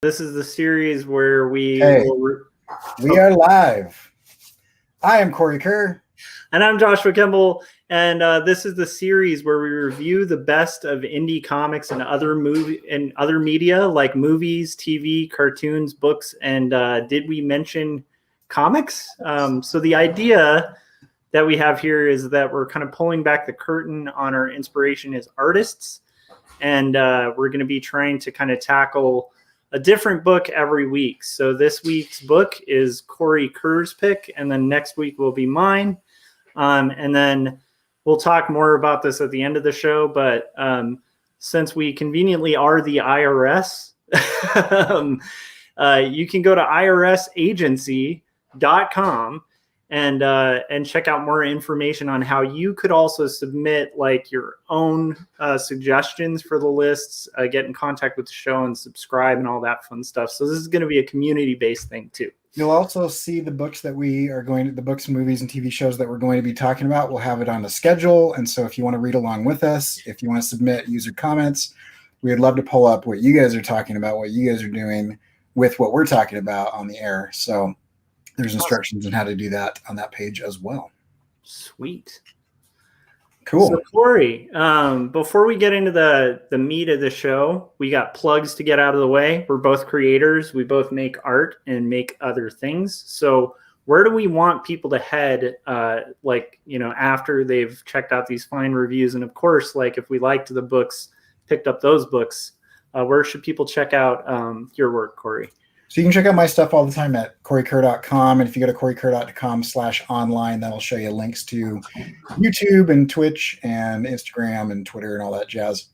This is the series where we we are live. I am Cory Kerr. And I'm Joshua Kemble. And this is the series where we review the best of indie comics and other media like movies, TV, cartoons, books, and did we mention comics? So the idea that we have here is that we're kind of pulling back the curtain on our inspiration as artists. And we're going to be trying to kind of tackle a different book every week. So this week's book is Cory Kerr's pick, and then next week will be mine. And then we'll talk more about this at the end of the show. But since we conveniently are the IRS, you can go to irsagency.com and check out more information on how you could also submit like your own suggestions for the lists, get in contact with the show and subscribe and all that fun stuff. So this is going to be a community-based thing too. You'll also see the books that the books, movies, and TV shows that we're going to be talking about. We'll have it on the schedule. And so if you want to read along with us, if you want to submit user comments, we would love to pull up what you guys are talking about, what you guys are doing with what we're talking about on the air. So there's instructions on how to do that on that page as well. Sweet. Cool. So Cory, before we get into the meat of the show, we got plugs to get out of the way. We're both creators. We both make art and make other things. So where do we want people to head, after they've checked out these fine reviews? And of course, like if we liked the books, picked up those books, where should people check out your work, Cory? So you can check out my stuff all the time at corykerr.com. And if you go to corykerr.com/online, that'll show you links to YouTube and Twitch and Instagram and Twitter and all that jazz.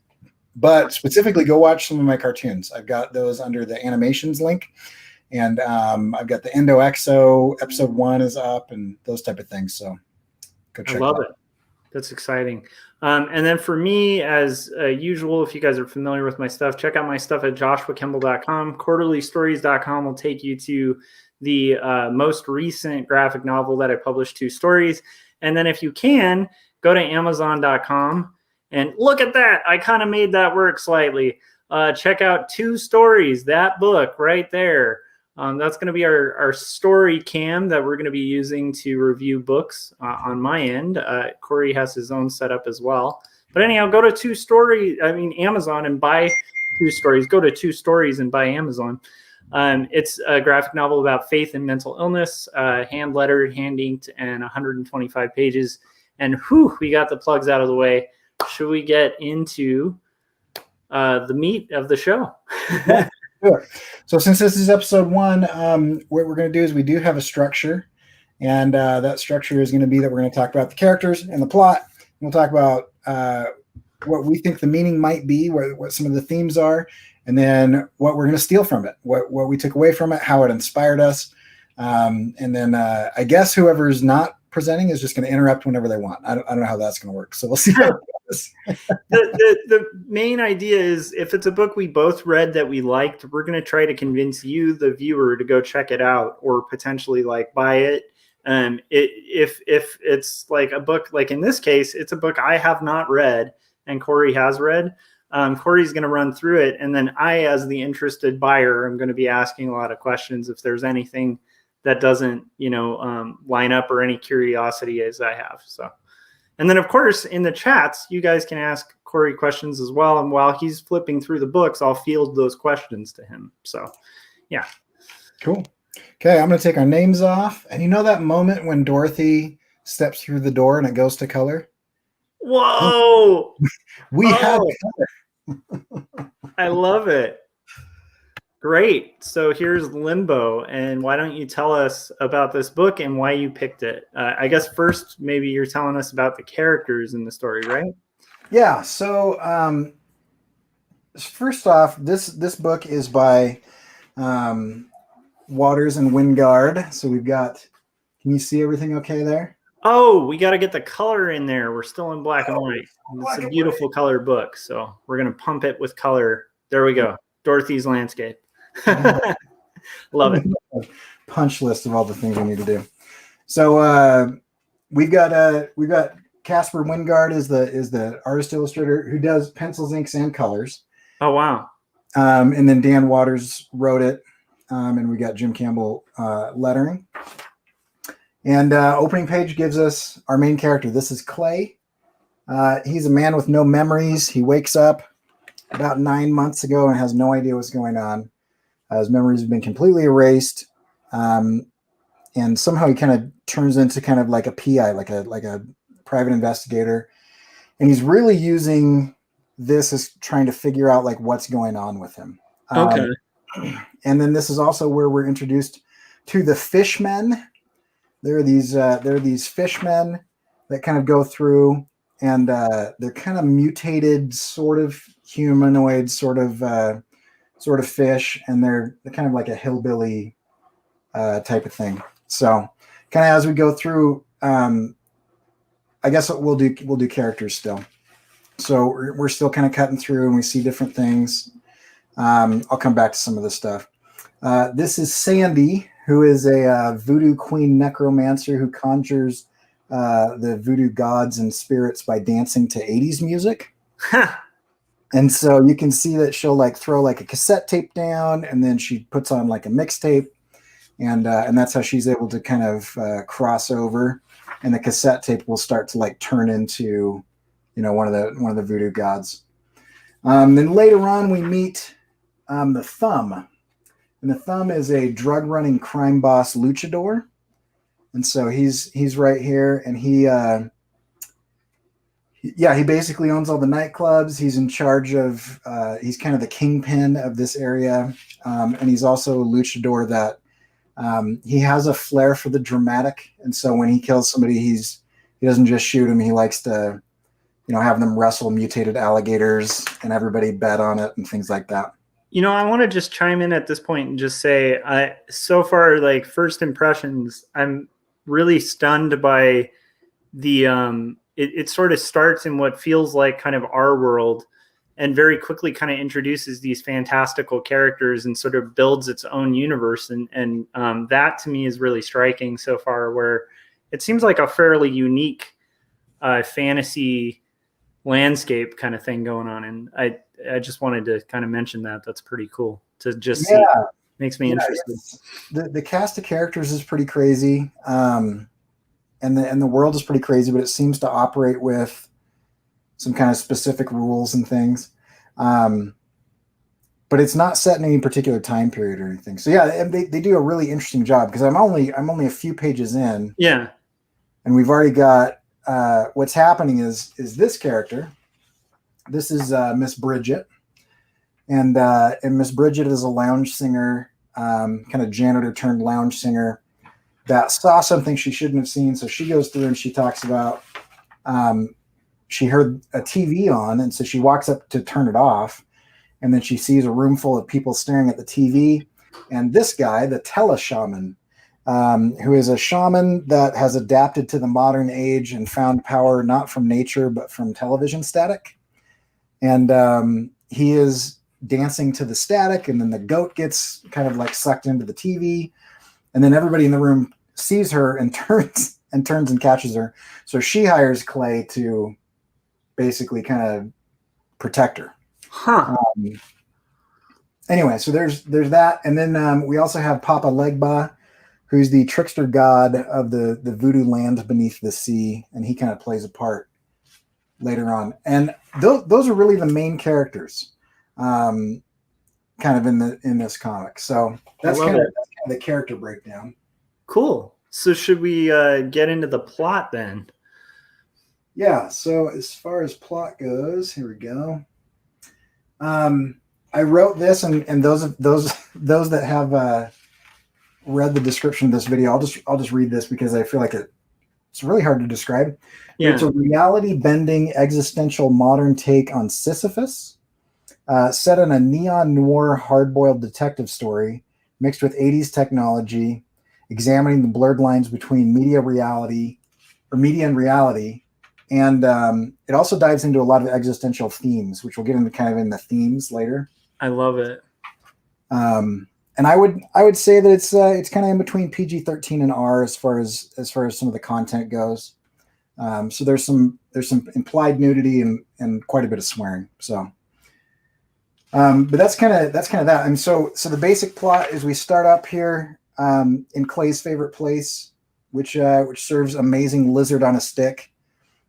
But specifically, go watch some of my cartoons. I've got those under the animations link. And I've got the Endo Exo, episode 1 is up and those type of things. So go check it out. I love it. That's exciting. And then for me, as usual, if you guys are familiar with my stuff, check out my stuff at joshuakemble.com. Quarterlystories.com will take you to the most recent graphic novel that I published, 2 stories. And then if you can, go to amazon.com and look at that. I kind of made that work slightly. Check out 2 stories, that book right there. That's going to be our story cam that we're going to be using to review books on my end. Cory has his own setup as well. But anyhow, go to Amazon and buy 2 stories. Go to 2 stories and buy Amazon. It's a graphic novel about faith and mental illness, hand-lettered, hand-inked, and 125 pages. And we got the plugs out of the way. Should we get into the meat of the show? Sure. So since this is episode 1, what we're going to do is we do have a structure, and that structure is going to be that we're going to talk about the characters and the plot. We'll talk about what we think the meaning might be, what some of the themes are, and then what we're going to steal from it, what we took away from it, how it inspired us, and then I guess whoever's not presenting is just going to interrupt whenever they want. I don't know how that's going to work, so we'll see how it goes. The main idea is if it's a book we both read that we liked, we're going to try to convince you, the viewer, to go check it out or potentially like buy it. If it's like a book, like in this case, it's a book I have not read and Cory has read. Cory's going to run through it, and then I, as the interested buyer, am going to be asking a lot of questions if there's anything that doesn't, line up or any curiosity as I have. So, and then of course in the chats, you guys can ask Cory questions as well. And while he's flipping through the books, I'll field those questions to him. So, yeah. Cool. Okay. I'm going to take our names off. And you know that moment when Dorothy steps through the door and it goes to color? Whoa. We have color. I love it. Great. So here's Limbo. And why don't you tell us about this book and why you picked it? I guess first, maybe you're telling us about the characters in the story, right? Yeah. So first off, this book is by Waters and Wijngaard. So we've got, can you see everything okay there? Oh, we got to get the color in there. We're still in black and white. It's a beautiful color book. So we're going to pump it with color. There we go. Dorothy's landscape. Love it. Punch list of all the things we need to do. So we've got Caspar Wijngaard is the artist illustrator who does pencils, inks, and colors. Oh wow! And then Dan Waters wrote it. And we got Jim Campbell lettering. And opening page gives us our main character. This is Clay. He's a man with no memories. He wakes up about 9 months ago and has no idea what's going on. His memories have been completely erased. And somehow he kind of turns into kind of like a PI, like a private investigator. And he's really using this as trying to figure out like what's going on with him. Okay. And then this is also where we're introduced to the fishmen. There are these fishmen that kind of go through, and they're kind of mutated, sort of humanoid, sort of fish, and they're kind of like a hillbilly type of thing. So, kind of as we go through, I guess we'll do characters still. So we're still kind of cutting through, and we see different things. I'll come back to some of this stuff. This is Sandy, who is a voodoo queen necromancer who conjures the voodoo gods and spirits by dancing to 80s music. And so you can see that she'll like throw like a cassette tape down, and then she puts on like a mixtape, and that's how she's able to kind of cross over, and the cassette tape will start to like turn into, one of the voodoo gods. Then later on we meet the Thumb. And the Thumb is a drug running crime boss luchador. And so he's right here, and he basically owns all the nightclubs. He's in charge of, he's kind of the kingpin of this area. And he's also a luchador that he has a flair for the dramatic. And so when he kills somebody, he doesn't just shoot him. He likes to, have them wrestle mutated alligators and everybody bet on it and things like that. I want to just chime in at this point and just say, so far, like first impressions, I'm really stunned by the, it sort of starts in what feels like kind of our world, and very quickly kind of introduces these fantastical characters and sort of builds its own universe. And that to me is really striking so far, where it seems like a fairly unique fantasy landscape kind of thing going on. And I just wanted to kind of mention that. That's pretty cool to just see. Makes me interested. The cast of characters is pretty crazy. And the world is pretty crazy, but it seems to operate with some kind of specific rules and things. But it's not set in any particular time period or anything. So yeah, and they do a really interesting job, because I'm only a few pages in. Yeah. And we've already got what's happening is this character. This is Miss Bridget, and Miss Bridget is a lounge singer, kind of janitor turned lounge singer that saw something she shouldn't have seen. So she goes through and she talks about she heard a TV on, and so she walks up to turn it off, and then she sees a room full of people staring at the TV, and this guy, the teleshaman, who is a shaman that has adapted to the modern age and found power not from nature but from television static. And he is dancing to the static, and then the goat gets kind of like sucked into the TV, and then everybody in the room sees her and turns and catches her. So she hires Clay to basically kind of protect her. Anyway, so there's that, and then we also have Papa Legba, who's the trickster god of the voodoo land beneath the sea, and he kind of plays a part later on. And those are really the main characters, kind of in this comic. So that's kind of the character breakdown. Cool. So should we get into the plot then? Yeah. So as far as plot goes, here we go. I wrote this, and those that have read the description of this video, I'll just read this because I feel like it's really hard to describe. Yeah. It's a reality bending existential modern take on Sisyphus, set in a neon-noir hard-boiled detective story mixed with 80s technology, examining the blurred lines between media and reality. And it also dives into a lot of existential themes, which we'll get into kind of in the themes later. I love it. And I would say that it's kind of in between PG-13 and R as far as some of the content goes. So there's some implied nudity and quite a bit of swearing. So But that's kind of that. And so the basic plot is we start up here in Clay's favorite place, which serves amazing lizard on a stick,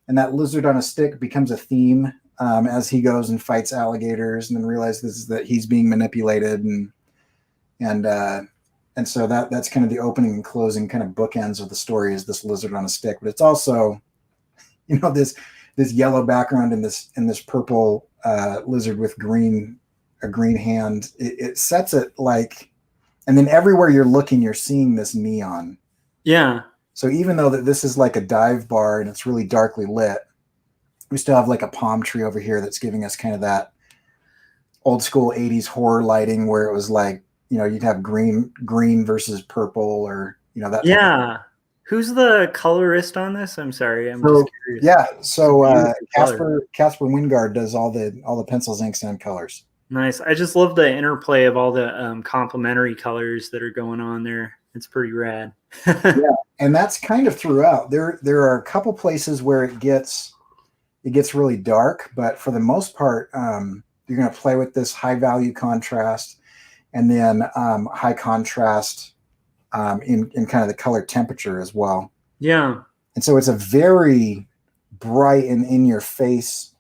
and that lizard on a stick becomes a theme as he goes and fights alligators, and then realizes that he's being manipulated, and so that's kind of the opening and closing kind of bookends of the story, is this lizard on a stick. But it's also, this yellow background and this purple lizard with a green hand. It sets it like, and then everywhere you're looking, you're seeing this neon. Yeah. So even though that this is like a dive bar and it's really darkly lit, we still have like a palm tree over here that's giving us kind of that old school 80s horror lighting where it was like, you'd have green versus purple, or, that. Yeah. Who's the colorist on this? I'm sorry. I'm just curious. Yeah. So Caspar Wijngaard does all the pencils, inks, and colors. Nice. I just love the interplay of all the complementary colors that are going on there. It's pretty rad. Yeah. And that's kind of throughout. There are a couple places where it gets really dark, but for the most part, you're going to play with this high value contrast, and then high contrast in kind of the color temperature as well. Yeah. And so it's a very bright and in your face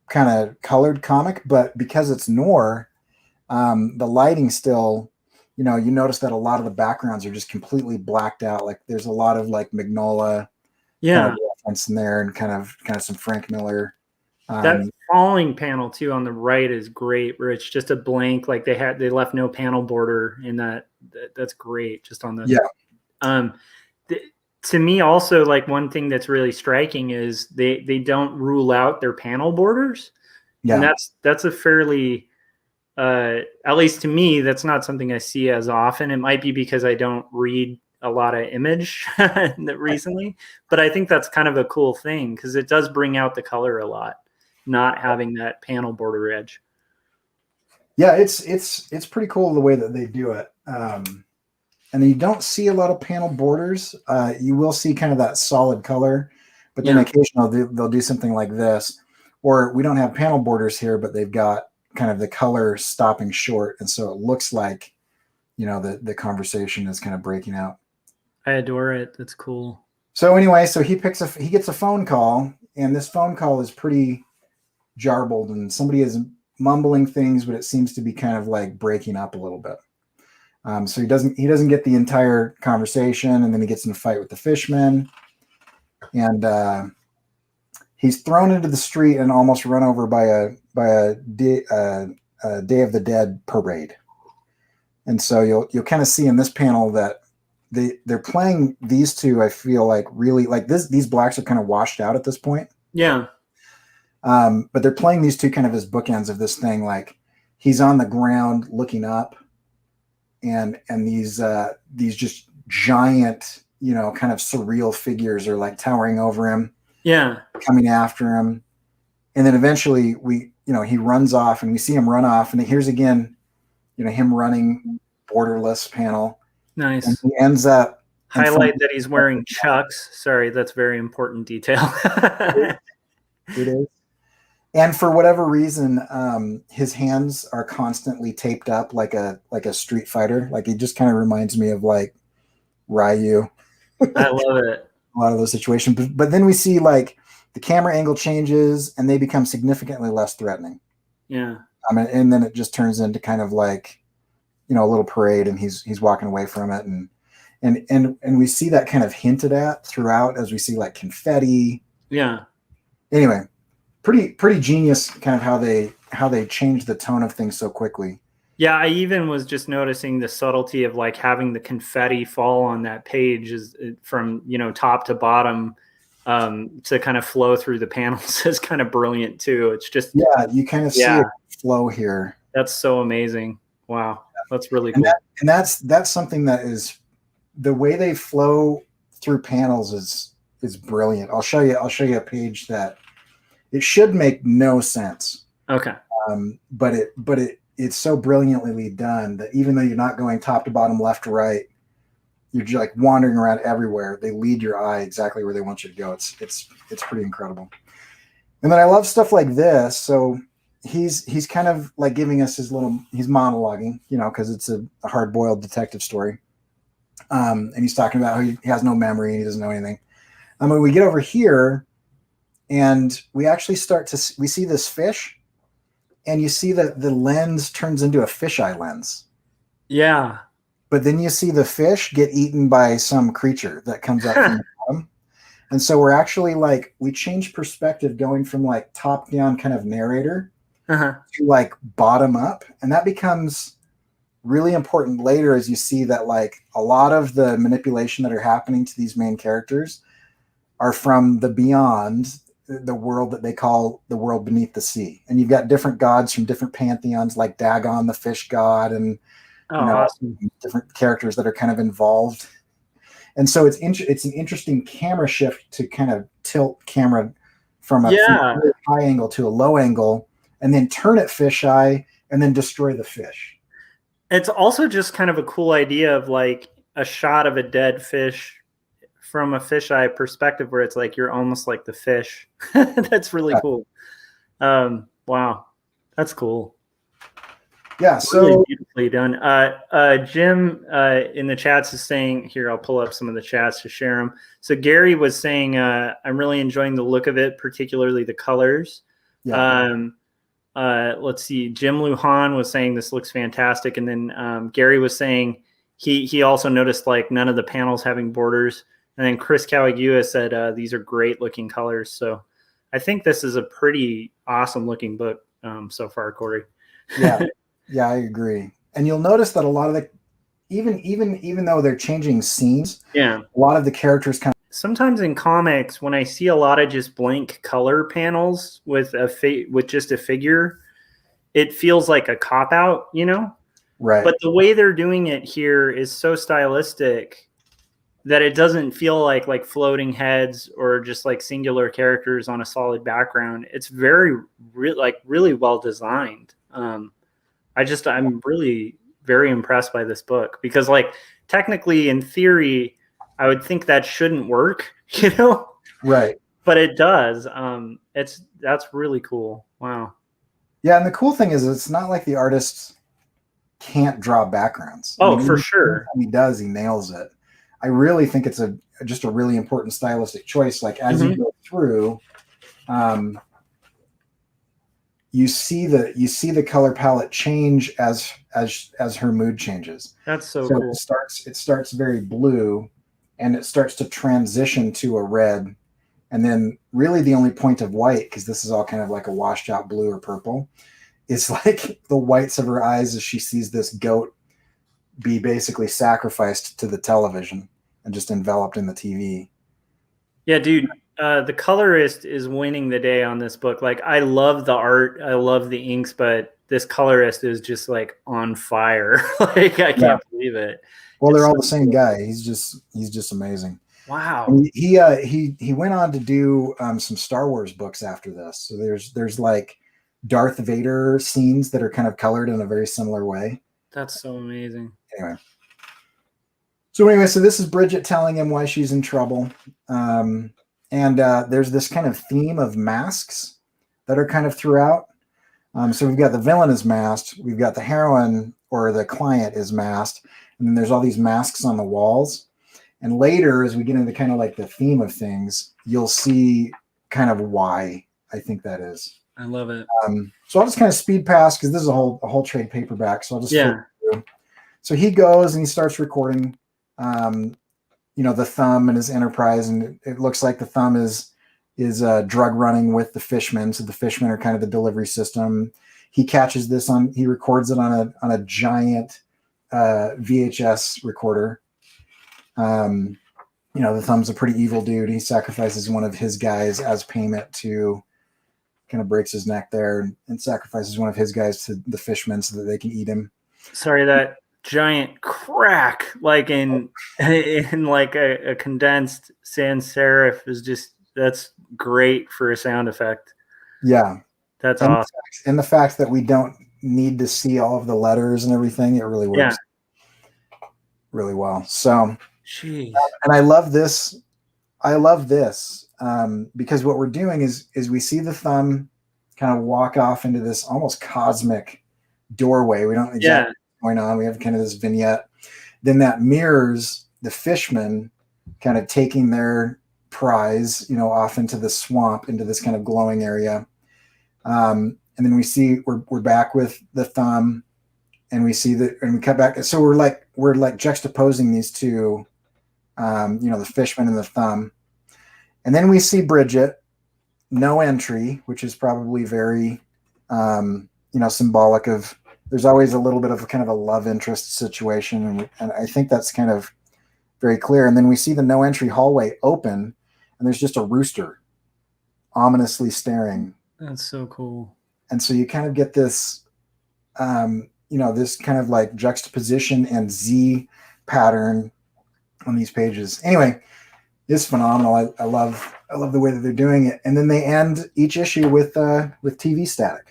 kind of colored comic, but because it's noir, the lighting still, you notice that a lot of the backgrounds are just completely blacked out. Like there's a lot of like Magnolia kind of reference in there, and kind of some Frank Miller. That falling panel too on the right is great, where it's just a blank, like they left no panel border in that. That's great. Just on the to me also, like one thing that's really striking is they don't rule out their panel borders. Yeah. And that's a fairly at least to me, that's not something I see as often. It might be because I don't read a lot of image recently, but I think that's kind of a cool thing because it does bring out the color a lot, not having that panel border edge. Yeah, it's pretty cool the way that they do it. And you don't see a lot of panel borders. You will see kind of that solid color, but then occasionally they'll do something like this, or we don't have panel borders here, but they've got kind of the color stopping short, and so it looks like the conversation is kind of breaking out. I adore it. That's cool. So anyway, he gets a phone call, and this phone call is pretty jarbled, and somebody is mumbling things, but it seems to be kind of like breaking up a little bit. So he doesn't get the entire conversation, and then he gets in a fight with the fishmen, and he's thrown into the street and almost run over by a Day of the Dead parade. And so you'll kind of see in this panel that they're playing these two. I feel like really like these blacks are kind of washed out at this point. Yeah. But they're playing these two kind of as bookends of this thing. Like he's on the ground looking up, and these just giant, kind of surreal figures are like towering over him. Yeah. Coming after him. And then eventually he runs off, and we see him run off, and here's again, him running borderless panel. Nice. And he ends up highlight that he's wearing Chucks. Sorry, that's very important detail. It is. And for whatever reason, his hands are constantly taped up like a Street Fighter. Like he just kind of reminds me of like Ryu. I love it. A lot of those situations. But then we see like the camera angle changes, and they become significantly less threatening. Yeah. And then it just turns into kind of like, a little parade, and he's walking away from it, and we see that kind of hinted at throughout as we see like confetti. Yeah. Anyway, pretty genius kind of how they change the tone of things so quickly. Yeah, I even was just noticing the subtlety of like having the confetti fall on that page is from top to bottom to kind of flow through the panels is kind of brilliant too. It's just you kind of see it flow here. That's so amazing. Wow, that's really cool. And that's something that is the way they flow through panels is brilliant. I'll show you a page that it should make no sense. Okay, but it's so brilliantly done that even though you're not going top to bottom, left to right, you're just like wandering around everywhere. They lead your eye exactly where they want you to go. It's pretty incredible. And then I love stuff like this. So he's kind of like giving us he's monologuing, because it's a hard-boiled detective story. And he's talking about how he has no memory and he doesn't know anything. When we get over here and we actually we see this fish, and you see that the lens turns into a fisheye lens. Yeah. But then you see the fish get eaten by some creature that comes up from the bottom. And so we're actually we change perspective going from top down kind of narrator to bottom up. And that becomes really important later as you see that a lot of the manipulation that are happening to these main characters are from the beyond, the world that they call the world beneath the sea. And you've got different gods from different pantheons, like Dagon, the fish god, and awesome. different characters that are kind of involved. And so it's an interesting camera shift to kind of tilt camera from a high angle to a low angle, and then turn it fisheye, and then destroy the fish. It's also just kind of a cool idea of a shot of a dead fish from a fisheye perspective, where it's you're almost like the fish. That's really cool. Wow, that's cool. Yeah, so really beautifully done. Jim in the chats is saying, here, I'll pull up some of the chats to share them. So Gary was saying, I'm really enjoying the look of it, particularly the colors. Yeah. Let's see. Jim Lujan was saying this looks fantastic, and then Gary was saying he also noticed none of the panels having borders. And then Chris Cawagua said these are great looking colors. So I think this is a pretty awesome looking book so far, Cory. Yeah. Yeah, I agree. And you'll notice that a lot of the, even though they're changing scenes, a lot of the characters kind of. Sometimes in comics, when I see a lot of just blank color panels with just a figure, it feels like a cop out, Right. But the way they're doing it here is so stylistic that it doesn't feel like floating heads or just singular characters on a solid background. It's very really well designed. I'm really very impressed by this book, because technically in theory, I would think that shouldn't work, Right. But it does. That's really cool. Wow. Yeah. And the cool thing is it's not like the artist can't draw backgrounds. For sure. He does. He nails it. I really think it's just a really important stylistic choice. As you go through, you see the color palette change as her mood changes. That's so cool. It starts very blue, and it starts to transition to a red, and then really the only point of white, because this is all kind of like a washed out blue or purple, is the whites of her eyes as she sees this goat be basically sacrificed to the television and just enveloped in the TV. Yeah, dude. The colorist is winning the day on this book. I love the art, I love the inks, but this colorist is just on fire. I can't believe it. Well, they're all the same guy. He's just amazing. Wow. And he went on to do some Star Wars books after this. So there's Darth Vader scenes that are kind of colored in a very similar way. That's so amazing. Anyway. So this is Bridget telling him why she's in trouble. And there's this kind of theme of masks that are kind of throughout. So we've got the villain is masked. We've got the heroine or the client is masked. And then there's all these masks on the walls. And later, as we get into kind of the theme of things, you'll see kind of why I think that is. I love it. So I'll just kind of speed past, because this is a whole trade paperback. So I'll just flip through. So he goes and he starts recording. The thumb and his enterprise, and it looks like the thumb is drug running with the fishmen. So the fishmen are kind of the delivery system. He catches this he records it on a giant VHS recorder. The thumb's a pretty evil dude. He sacrifices one of his guys as payment to kind of breaks his neck there, and sacrifices one of his guys to the fishmen so that they can eat him. Sorry, that giant crack in a condensed sans serif is that's great for a sound effect. Yeah, that's awesome. And the fact that we don't need to see all of the letters and everything, it really works really well. So jeez. And I love this because what we're doing is we see the thumb kind of walk off into this almost cosmic doorway. We don't know exactly what's going on. We have kind of this vignette. Then that mirrors the fishmen kind of taking their prize, off into the swamp, into this kind of glowing area. And then we see we're back with the thumb, and we see that, and we cut back. So we're like juxtaposing these two, the fishman and the thumb. And then we see Bridget, no entry, which is probably very, symbolic of, there's always a little bit of a kind of a love interest situation. And I think that's kind of very clear. And then we see the no entry hallway open, and there's just a rooster ominously staring. That's so cool. And so you kind of get this, this kind of like juxtaposition and Z pattern on these pages. Anyway, it's phenomenal. I love the way that they're doing it. And then they end each issue with TV static.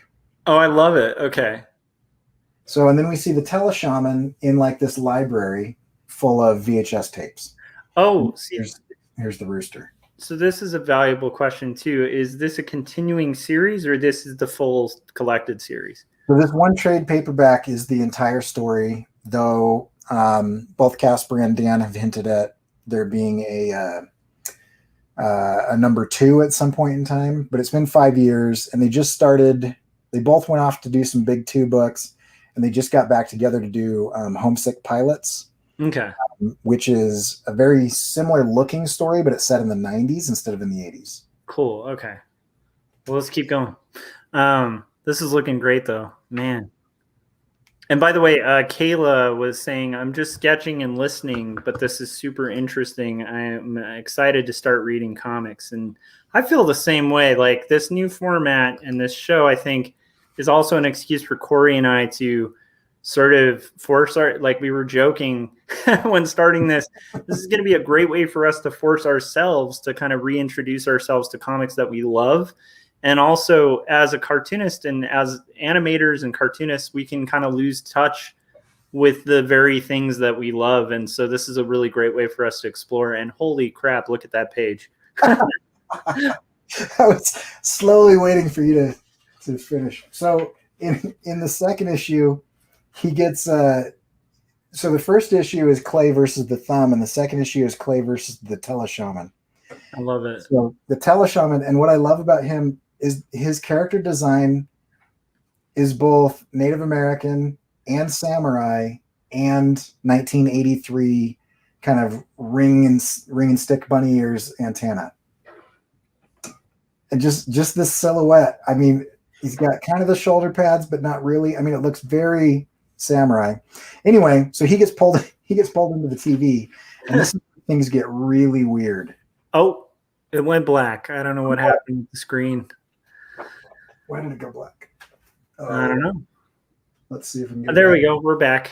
Oh, I love it. Okay. So, and then we see the teleshaman in like this library full of VHS tapes. Oh, see, here's the rooster. So this is a valuable question too. Is this a continuing series, or this is the full collected series? So this one trade paperback is the entire story, though both Caspar and Dan have hinted at there being a number 2 at some point in time. But it's been 5 years, and they both went off to do some big 2 books, and they just got back together to do Homesick Pilots. Okay. Which is a very similar looking story, but it's set in the 90s instead of in the 80s. Cool. Okay. Well, let's keep going. This is looking great though, man. And by the way, Kayla was saying, I'm just sketching and listening, but this is super interesting. I'm excited to start reading comics. And I feel the same way. Like, this new format and this show, I think, is also an excuse for Cory and I to sort of force like we were joking when starting this is going to be a great way for us to force ourselves to kind of reintroduce ourselves to comics that we love. And also, as a cartoonist and as animators and cartoonists, we can kind of lose touch with the very things that we love. And so this is a really great way for us to explore. And holy crap, look at that page. I was slowly waiting for you to finish. So in the second issue, he gets so the first issue is Clay versus the Thumb, and the second issue is Clay versus the Teleshaman. I love it. So the Teleshaman, and what I love about him is his character design is both Native American and samurai and 1983 kind of ring and stick bunny ears antenna. And just this silhouette. I mean, he's got kind of the shoulder pads, but not really. I mean, it looks very samurai. Anyway, so he gets pulled into the TV, and this is where things get really weird. Oh, it went black. I don't know what happened with the screen. Why did it go black? I don't know. Let's see if we can get there we go. We're back.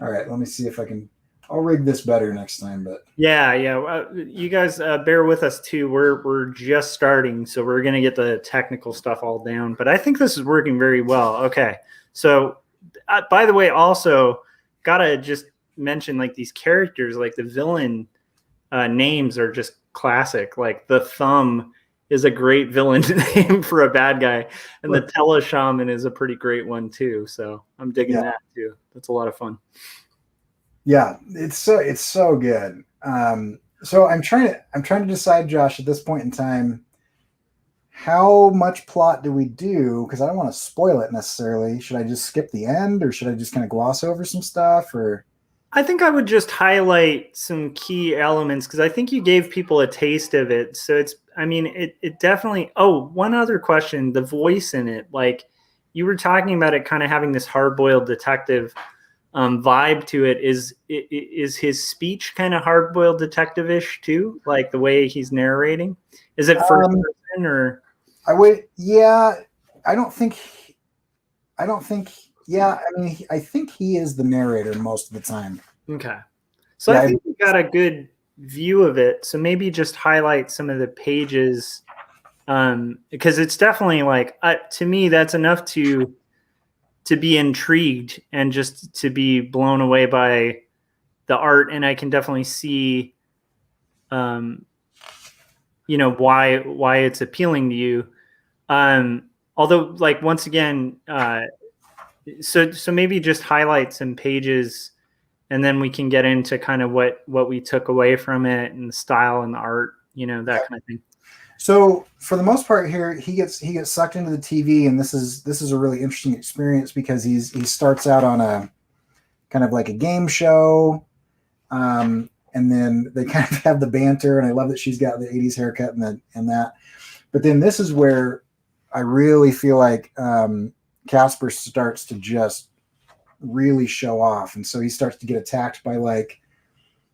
All right, let me see if I can. I'll rig this better next time. But yeah. You guys bear with us too. We're just starting, so we're gonna get the technical stuff all down. But I think this is working very well. Okay, so by the way, also gotta just mention, like, these characters, like the villain names are just classic. Like the Thumb is a great villain name for a bad guy, and the Teleshaman is a pretty great one too. So I'm digging that too. That's a lot of fun. Yeah, it's so good. So I'm trying to decide, Josh, at this point in time, how much plot do we do? Because I don't want to spoil it necessarily. Should I just skip the end, or should I just kind of gloss over some stuff? Or I think I would just highlight some key elements, because I think you gave people a taste of it. So it definitely. Oh, one other question: the voice in it. Like, you were talking about it kind of having this hard-boiled detective vibe to it. Is his speech kind of hard-boiled detective-ish too? Like the way he's narrating? Is it first person or? I would, yeah. I think he is the narrator most of the time. Okay. So I think we got a good view of it. So maybe just highlight some of the pages, because it's definitely like, to me, that's enough to be intrigued and just to be blown away by the art. And I can definitely see, why it's appealing to you. although like once again, so maybe just highlight some pages, and then we can get into kind of what we took away from it and the style and the art, that kind of thing. So for the most part here, he gets sucked into the TV, and this is a really interesting experience because he starts out on a kind of like a game show, and then they kind of have the banter, and I love that she's got the 80s haircut and that. But then this is where I really feel like Caspar starts to just really show off, and so he starts to get attacked by like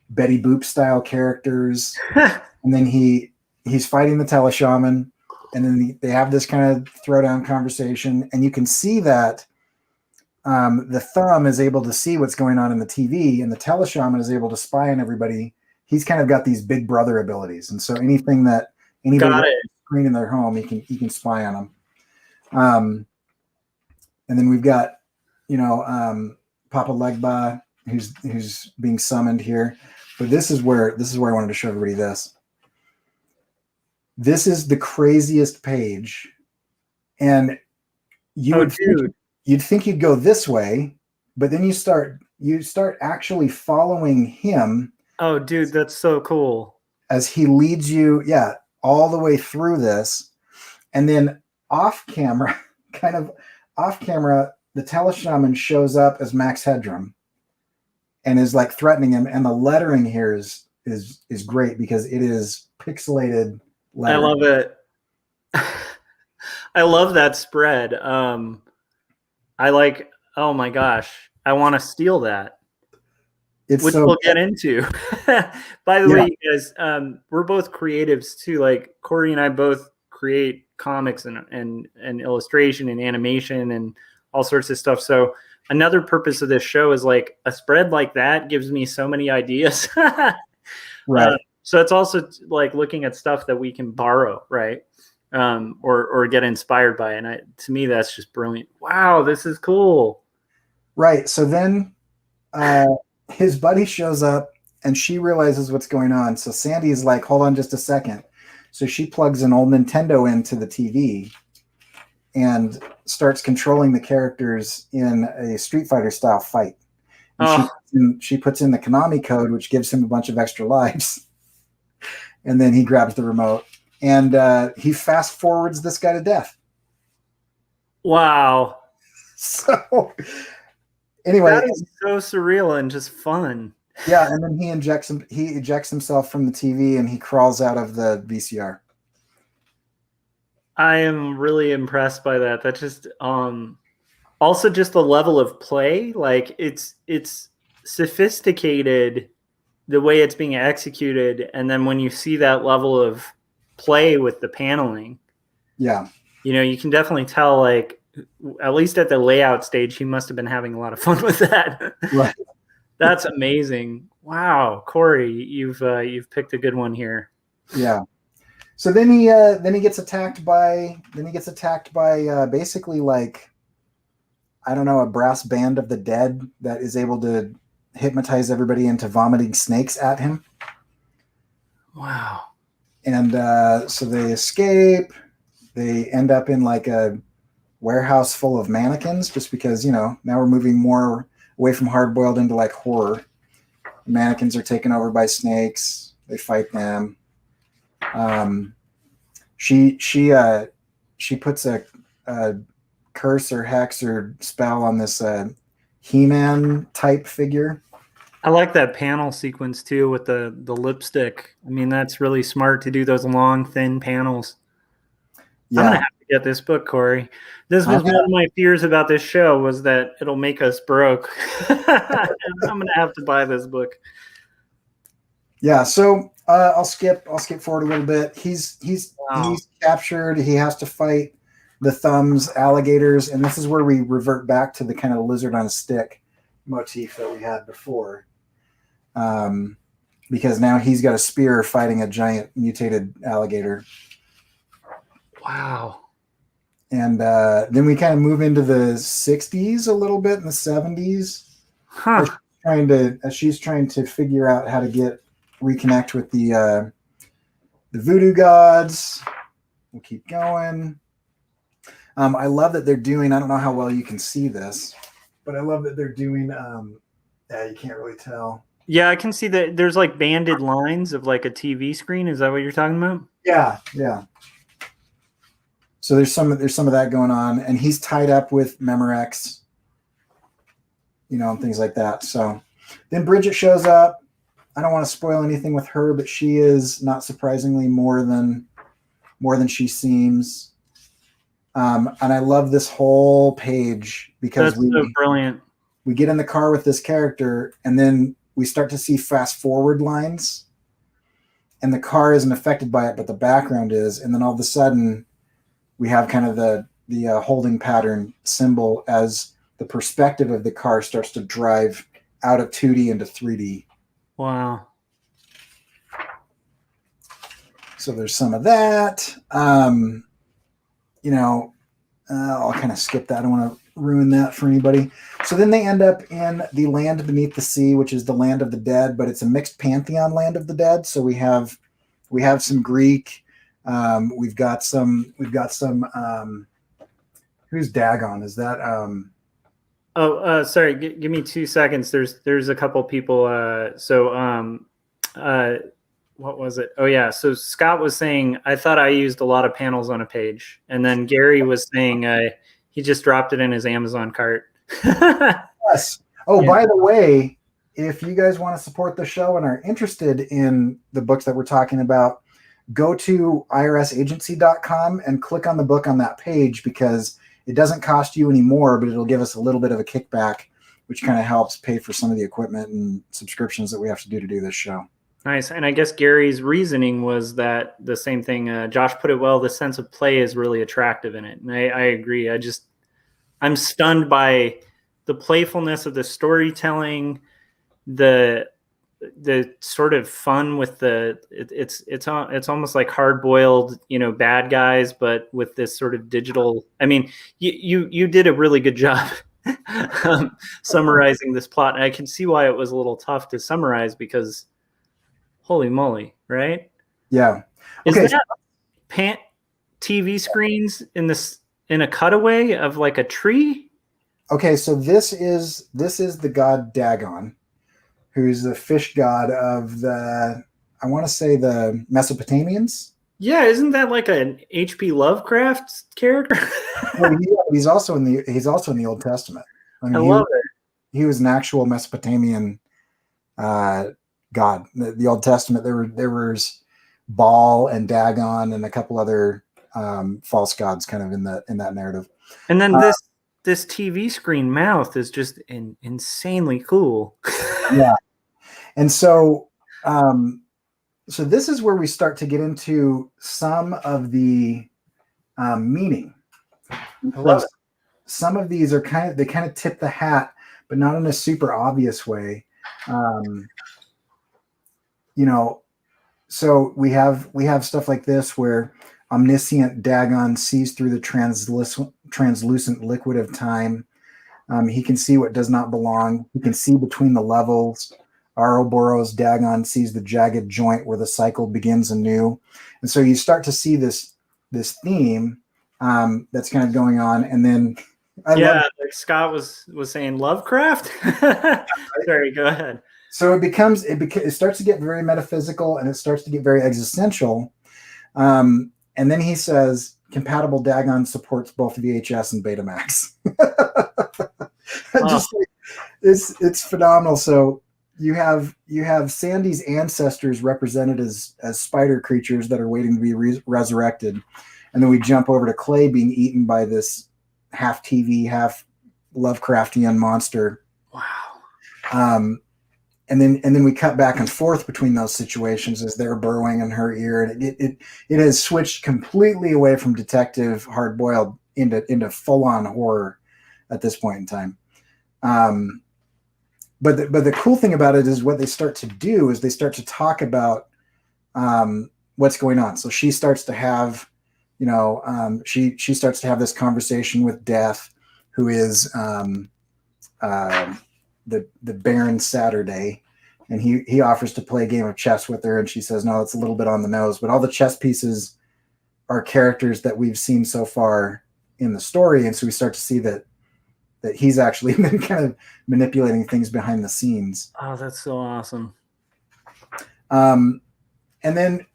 Betty Boop style characters, and then he's fighting the teleshaman, and then they have this kind of throwdown conversation, and you can see that the thumb is able to see what's going on in the TV, and the teleshaman is able to spy on everybody. He's kind of got these big brother abilities, and so anything that anybody screen in their home, he can spy on them. And then we've got Papa Legba who's being summoned here, but this is where I wanted to show everybody this. This is the craziest page, and you'd think you'd go this way, but then you start actually following him. Oh, dude, that's so cool. As he leads you, all the way through this, and then off camera, the teleshaman shows up as Max Headroom, and is like threatening him, and the lettering here is great because it is pixelated lettering. I love it. I love that spread. I like, oh my gosh, I want to steal that. Which we'll get into. By the way, you guys, we're both creatives too. Like Cory and I both create comics and illustration and animation and all sorts of stuff. So another purpose of this show is like a spread like that gives me so many ideas. Right. So it's also like looking at stuff that we can borrow, right? Or get inspired by. And to me, that's just brilliant. Wow, this is cool. Right. So then his buddy shows up and she realizes what's going on. So Sandy is like, hold on just a second. So she plugs an old Nintendo into the TV and starts controlling the characters in a Street Fighter style fight. And she puts in the Konami code, which gives him a bunch of extra lives. And then he grabs the remote and he fast forwards this guy to death. Wow. So anyway, that is so surreal and just fun. Yeah, and then he ejects himself from the TV and he crawls out of the VCR. I am really impressed by that. That just also just the level of play, like it's sophisticated the way it's being executed, and then when you see that level of play with the paneling, you can definitely tell, like, at least at the layout stage, he must have been having a lot of fun with that. Right. That's amazing. Wow, Cory, you've picked a good one here. Yeah. So then he gets attacked by basically, like, I don't know, a brass band of the dead that is able to hypnotize everybody into vomiting snakes at him. Wow. And so they escape. They end up in like a warehouse full of mannequins, just because, now we're moving more away from hard-boiled into like horror. Mannequins are taken over by snakes. They fight them. She puts a curse or hex or spell on this He-Man type figure. I like that panel sequence too with the lipstick. I mean, that's really smart to do those long, thin panels. Yeah. I'm gonna have to get this book, Cory. This was one of my fears about this show, was that it'll make us broke. I'm gonna have to buy this book. Yeah, so I'll skip forward a little bit. He's captured. He has to fight the Thumbs alligators, and this is where we revert back to the kind of lizard on a stick motif that we had before, because now he's got a spear fighting a giant mutated alligator. Wow. And then we kind of move into the 60s a little bit, in the 70s. Huh. She's trying to figure out how to reconnect with the voodoo gods. We'll keep going. I love that they're doing, I don't know how well you can see this, but I love that they're doing, yeah, you can't really tell. Yeah, I can see that there's like banded lines of like a TV screen. Is that what you're talking about? Yeah, yeah. So there's some of that going on, and he's tied up with Memorex, and things like that. So then Bridget shows up. I don't want to spoil anything with her, but she is, not surprisingly, more than she seems. And I love this whole page because That's so brilliant. We get in the car with this character, and then we start to see fast forward lines, and the car isn't affected by it, but the background is. And then all of a sudden we have kind of the holding pattern symbol as the perspective of the car starts to drive out of 2D into 3D. Wow. So there's some of that. I'll kind of skip that. I don't want to ruin that for anybody. So then they end up in the land beneath the sea, which is the land of the dead, but it's a mixed pantheon land of the dead. So we have some Greek. We've got some. Who's Dagon? Is that? Sorry. Give me 2 seconds. There's a couple people. What was it? Oh yeah. So Scott was saying, I thought I used a lot of panels on a page, and then Gary was saying he just dropped it in his Amazon cart. Yes. Oh, yeah. By the way, if you guys want to support the show and are interested in the books that we're talking about, go to irsagency.com and click on the book on that page, because it doesn't cost you any more, but it'll give us a little bit of a kickback, which kind of helps pay for some of the equipment and subscriptions that we have to do this show. Nice. And I guess Gary's reasoning was that the same thing. Josh put it well. The sense of play is really attractive in it. And I agree. I'm stunned by the playfulness of the storytelling, the sort of fun with it's almost like hard-boiled, bad guys, but with this sort of digital. I mean, you did a really good job summarizing this plot. And I can see why it was a little tough to summarize, because holy moly, right? Yeah. Okay. Is that TV screens in a cutaway of like a tree? Okay, so this is the god Dagon, who's the fish god of I want to say the Mesopotamians. Yeah, isn't that like an H.P. Lovecraft character? Well, yeah, he's also in the Old Testament. I mean, I love it. He was an actual Mesopotamian god. The Old Testament, there was Baal and Dagon and a couple other false gods kind of in that narrative. And then this TV screen mouth is just insanely cool. Yeah. And so so this is where we start to get into some of the meaning. I love it. Some of these are kind of tip the hat, but not in a super obvious way. So we have stuff like this where omniscient Dagon sees through the translucent liquid of time. He can see what does not belong. He can see between the levels. Ouroboros Dagon sees the jagged joint where the cycle begins anew. And so you start to see this theme that's kind of going on. And then like Scott was saying Lovecraft. Sorry, go ahead. So it starts to get very metaphysical, and it starts to get very existential. And then he says, compatible Dagon supports both VHS and Betamax. It's phenomenal. So you have Sandy's ancestors represented as spider creatures that are waiting to be resurrected. And then we jump over to Clay being eaten by this half TV, half Lovecraftian monster. Wow. And then we cut back and forth between those situations as they're burrowing in her ear, and it has switched completely away from detective hard-boiled into full-on horror at this point in time. But the cool thing about it is what they start to do is they start to talk about what's going on. So she starts to have, she starts to have this conversation with Death, who is the Baron Saturday, and he offers to play a game of chess with her, and she says, no, it's a little bit on the nose, but all the chess pieces are characters that we've seen so far in the story, and so we start to see that he's actually been kind of manipulating things behind the scenes. Oh, that's so awesome. And then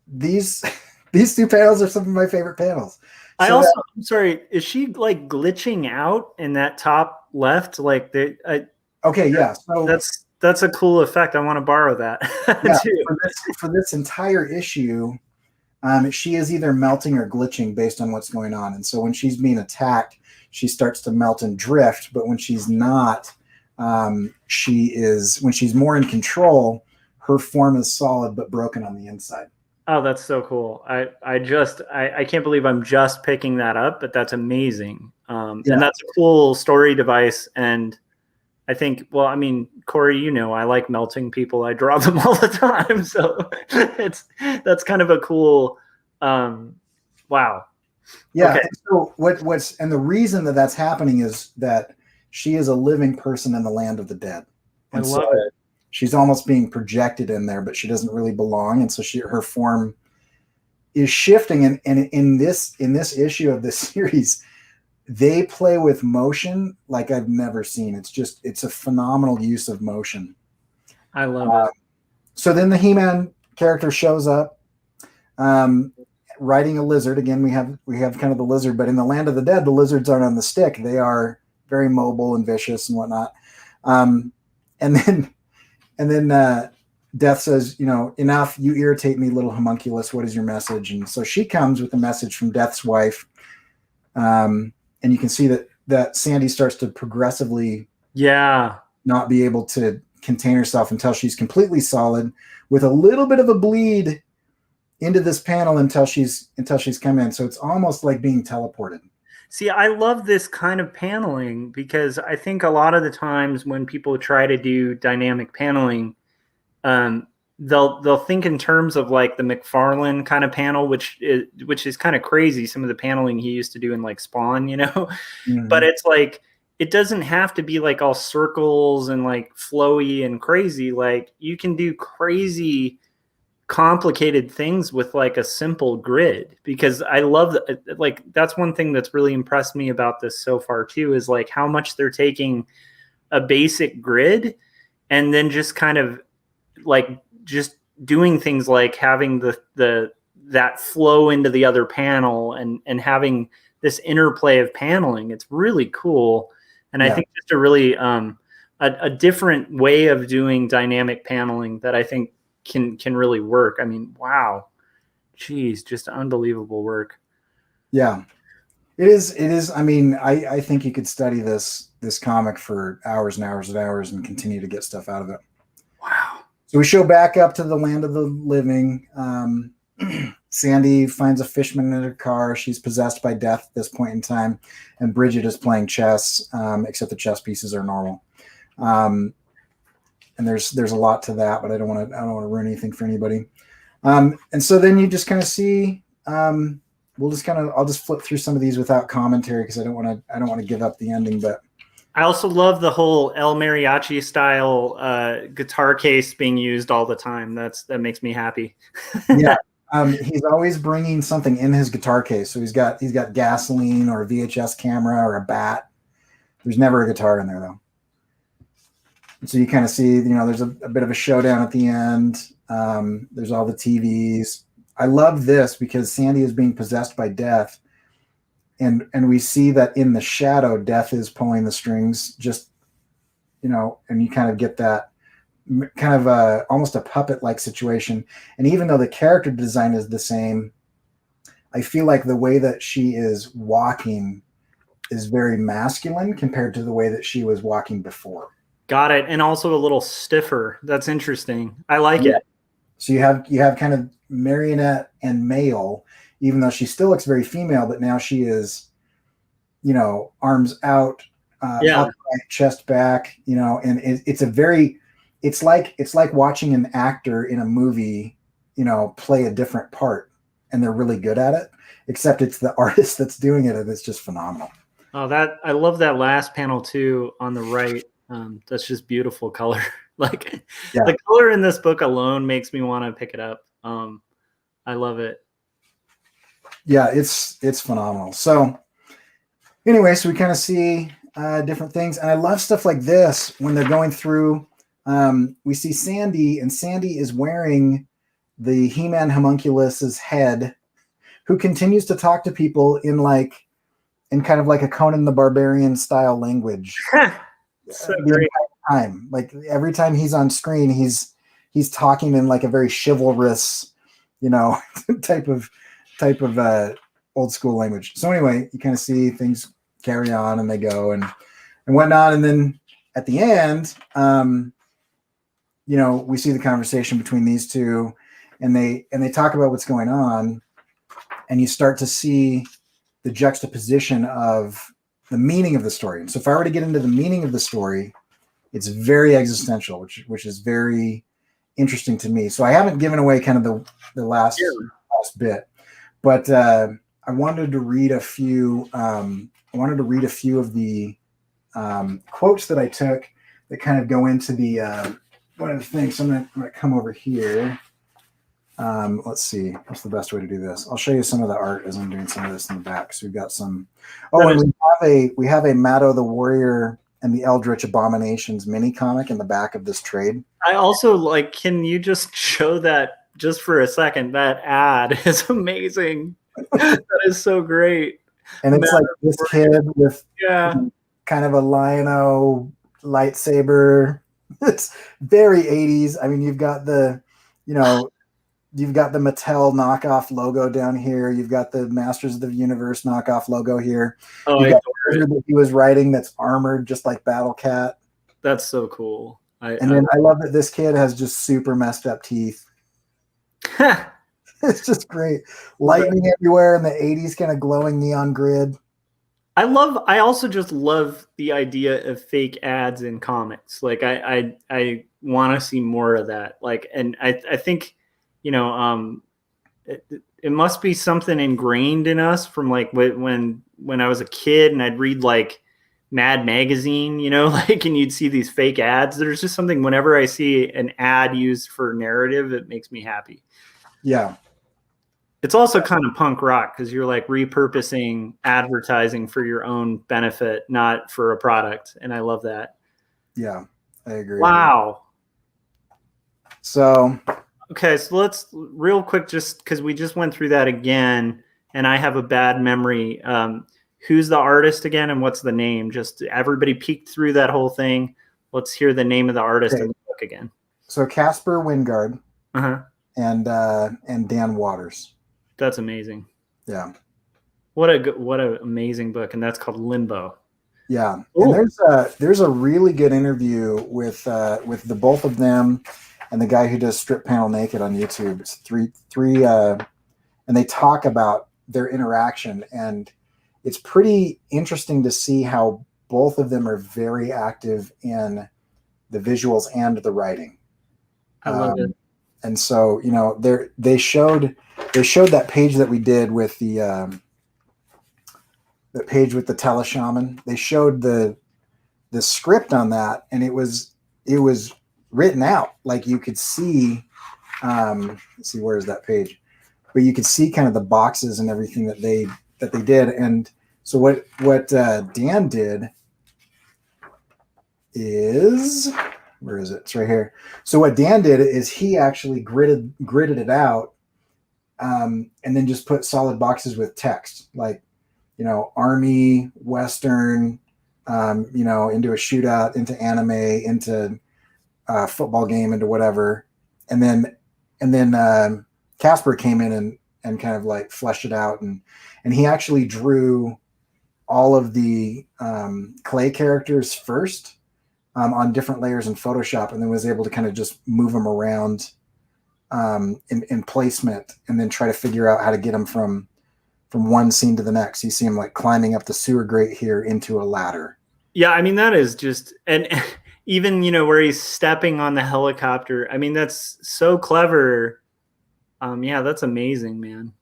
these these two panels are some of my favorite panels. I'm sorry, is she like glitching out in that top left? Like okay, yeah. So that's a cool effect. I want to borrow that. Yeah, for this entire issue, she is either melting or glitching based on what's going on. And so when she's being attacked, she starts to melt and drift. But when she's not, when she's more in control, her form is solid but broken on the inside. Oh, that's so cool. I can't believe I'm just picking that up, but that's amazing. And that's a cool story device. And I think, well, I mean, Cory, you know, I like melting people. I draw them all the time. So that's kind of a cool, wow. Yeah. Okay. And so and the reason that that's happening is that she is a living person in the land of the dead. And I love it. She's almost being projected in there, but she doesn't really belong. And so her form is shifting. And in this issue of this series, they play with motion like I've never seen. It's a phenomenal use of motion. I love it. So then the He-Man character shows up, riding a lizard. Again, we have kind of the lizard, but in the land of the dead, the lizards aren't on the stick. They are very mobile and vicious and whatnot. And then Death says, you know, enough, you irritate me, little homunculus. What is your message? And so she comes with a message from Death's wife. And you can see that Sandy starts to progressively not be able to contain herself until she's completely solid, with a little bit of a bleed into this panel until she's come in. So it's almost like being teleported. See, I love this kind of paneling because I think a lot of the times when people try to do dynamic paneling, they'll think in terms of like the McFarlane kind of panel, which is kind of crazy. Some of the paneling he used to do in like Spawn, you know, Mm-hmm. But it's like, it doesn't have to be like all circles and like flowy and crazy. Like you can do crazy complicated things with like a simple grid, because I love that. Like that's one thing that's really impressed me about this so far too, is like how much they're taking a basic grid and then just kind of like just doing things like having that flow into the other panel and having this interplay of paneling. It's really cool. And I think just a really a different way of doing dynamic paneling that I think can really work. I mean, wow. Geez, just unbelievable work. Yeah. It is. I mean, I think you could study this comic for hours and hours and hours and continue to get stuff out of it. Wow. So we show back up to the land of the living. Sandy finds a fishman in her car. She's possessed by death at this point in time, and Bridget is playing chess, except the chess pieces are normal. And there's a lot to that, but I don't want to ruin anything for anybody. And so then you just kind of see. I'll just flip through some of these without commentary because I don't want to give up the ending, but. I also love the whole El Mariachi style guitar case being used all the time. That makes me happy. Yeah. He's always bringing something in his guitar case. So he's got gasoline or a VHS camera or a bat. There's never a guitar in there though. And so you kind of see, you know, there's a bit of a showdown at the end. There's all the TVs. I love this because Sandy is being possessed by death. And we see that in the shadow, Death is pulling the strings, just, you know, and you kind of get that kind of almost a puppet-like situation. And even though the character design is the same, I feel like the way that she is walking is very masculine compared to the way that she was walking before. Got it. And also a little stiffer. That's interesting. I like it. So you have kind of marionette and male, even though she still looks very female, but now she is, you know, arms out, upright, chest back, you know, and it's like watching an actor in a movie, you know, play a different part, and they're really good at it, except it's the artist that's doing it, and it's just phenomenal. Oh, I love that last panel too on the right. That's just beautiful color. Like the color in this book alone makes me want to pick it up. I love it. Yeah, it's phenomenal. So anyway, so we kind of see different things, and I love stuff like this when they're going through. We see Sandy, and Sandy is wearing the He-Man homunculus's head, who continues to talk to people in kind of like a Conan the Barbarian style language. So great. Time, like every time he's on screen, he's talking in like a very chivalrous, type of old school language. So anyway, you kind of see things carry on and they go and whatnot, and then at the end, we see the conversation between these two, and they talk about what's going on, and you start to see the juxtaposition of the meaning of the story. And so if I were to get into the meaning of the story, it's very existential, which is very interesting to me. So I haven't given away kind of the last bit, but I wanted to read a few. I wanted to read a few of the quotes that I took that kind of go into the one of the things. So I'm gonna come over here. Let's see, what's the best way to do this? I'll show you some of the art as I'm doing some of this in the back. So we've got some. Oh, and we have a Matto the Warrior and the Eldritch Abominations mini comic in the back of this trade. I also can you just show that just for a second? That ad is amazing. That is so great. And it's like this kid with kind of a Lion-O lightsaber. It's very 80s. I mean, you've got the Mattel knockoff logo down here. You've got the Masters of the Universe knockoff logo here. Oh, you've got the wizard that he was riding that's armored just like Battle Cat. That's so cool. Then I love that this kid has just super messed up teeth. It's just great. Lightning everywhere in the 80s kind of glowing neon grid. I also just love the idea of fake ads in comics. Like I want to see more of that. And I think it must be something ingrained in us from when I was a kid and I'd read Mad Magazine, and you'd see these fake ads. There's just something whenever I see an ad used for narrative, it makes me happy. Yeah. It's also kind of punk rock because you're repurposing advertising for your own benefit, not for a product. And I love that. Yeah, I agree. Wow. So, okay, so let's real quick, just because we just went through that again, and I have a bad memory. Who's the artist again, and what's the name? Just everybody peeked through that whole thing. Let's hear the name of the artist in the book again. So Caspar Wijngaard and Dan Waters. That's amazing. Yeah. What a amazing book, and that's called Limbo. Yeah. Ooh. And there's a really good interview with the both of them and the guy who does Strip Panel Naked on YouTube. It's three and they talk about their interaction, and it's pretty interesting to see how both of them are very active in the visuals and the writing. I love it. And so, they showed that page that we did with the page with the teleshaman. They showed the script on that, and it was written out. Like you could see, let's see, where is that page? But you could see kind of the boxes and everything that they did. And so what Dan did is, where is it? It's right here. So what Dan did is he actually gridded it out, and then just put solid boxes with text, Army, Western, into a shootout, into anime, into a football game, into whatever. And then Caspar came in and kind of fleshed it out. And he actually drew all of the clay characters first on different layers in Photoshop, and then was able to kind of just move them around in placement, and then try to figure out how to get them from one scene to the next. You see him climbing up the sewer grate here into a ladder. Yeah, I mean, that is just, and even, where he's stepping on the helicopter. I mean, that's so clever. Yeah, that's amazing, man.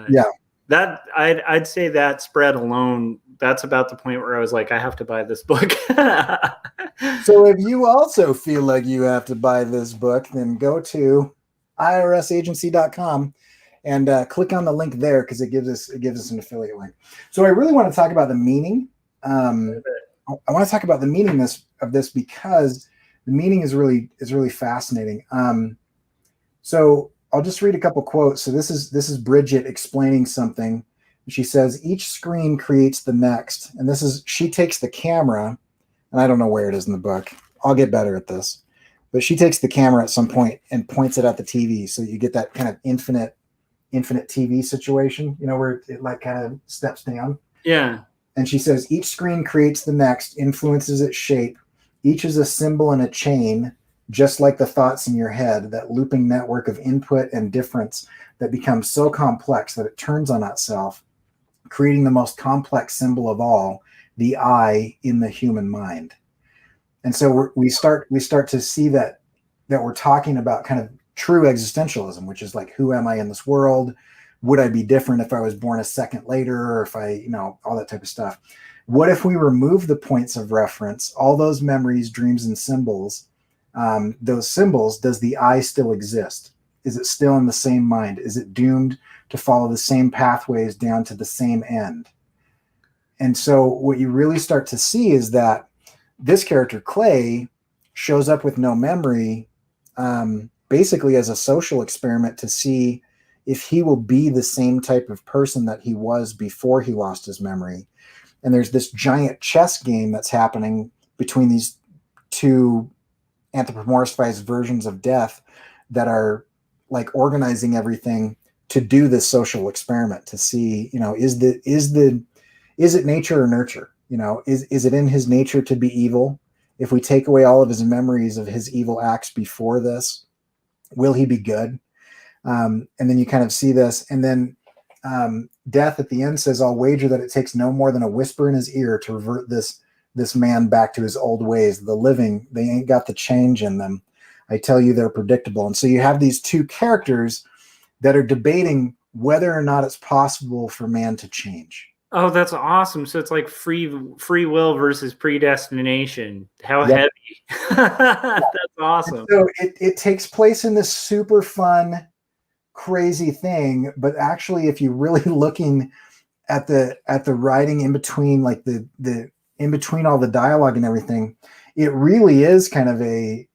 Yeah. That I'd say that spread alone, that's about the point where I was like, I have to buy this book. So if you also feel like you have to buy this book, then go to irsagency.com and click on the link there because it gives us an affiliate link. So I really want to talk about the meaning. I want to talk about the meaning of this because the meaning is really fascinating. So I'll just read a couple quotes. So this is Bridget explaining something. She says, each screen creates the next. And she takes the camera, and I don't know where it is in the book. I'll get better at this. But she takes the camera at some point and points it at the TV. So you get that kind of infinite TV situation, where it like kind of steps down. Yeah. And she says, each screen creates the next, influences its shape. Each is a symbol in a chain, just like the thoughts in your head, that looping network of input and difference that becomes so complex that it turns on itself, creating the most complex symbol of all, the I in the human mind. And so we start to see that we're talking about kind of true existentialism, which is like, who am I in this world? Would I be different if I was born a second later, or if I, all that type of stuff? What if we remove the points of reference, all those memories, dreams, and symbols, those symbols, does the I still exist? Is it still in the same mind? Is it doomed to follow the same pathways down to the same end? And so what you really start to see is that this character, Clay, shows up with no memory, basically as a social experiment to see if he will be the same type of person that he was before he lost his memory. And there's this giant chess game that's happening between these two anthropomorphized versions of death that are like organizing everything to do this social experiment to see, is it nature or nurture? Is it in his nature to be evil? If we take away all of his memories of his evil acts before this, will he be good? And then you kind of see this. And then Death at the end says, I'll wager that it takes no more than a whisper in his ear to revert this man back to his old ways. The living, they ain't got the change in them. I tell you, they're predictable. And so you have these two characters that are debating whether or not it's possible for man to change. Oh, that's awesome. So it's like free will versus predestination. How Yep. heavy. That's awesome. So it takes place in this super fun, crazy thing. But actually, if you're really looking at the writing in between, like the in between all the dialogue and everything, it really is kind of a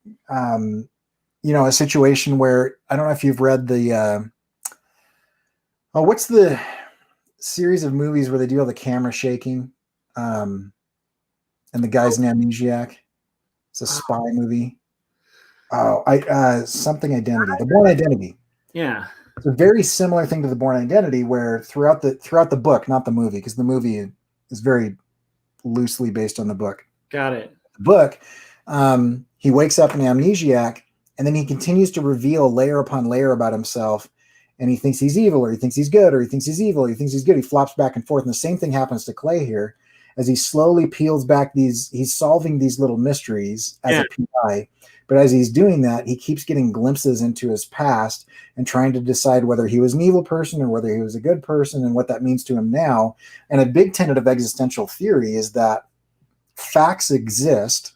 a situation where, I don't know if you've read the what's the series of movies where they do all the camera shaking, and the guy's an amnesiac. It's a spy movie. Something Identity. The Bourne Identity. Yeah. It's a very similar thing to The Bourne Identity, where throughout the book, not the movie, because the movie is very loosely based on the book. Got it. The book, he wakes up an amnesiac, and then he continues to reveal layer upon layer about himself. And he thinks he's evil, or he thinks he's good, or he thinks he's evil, or he thinks he's good. He flops back and forth. And the same thing happens to Clay here as he slowly peels back he's solving these little mysteries as a PI. But as he's doing that, he keeps getting glimpses into his past and trying to decide whether he was an evil person or whether he was a good person and what that means to him now. And a big tenet of existential theory is that facts exist,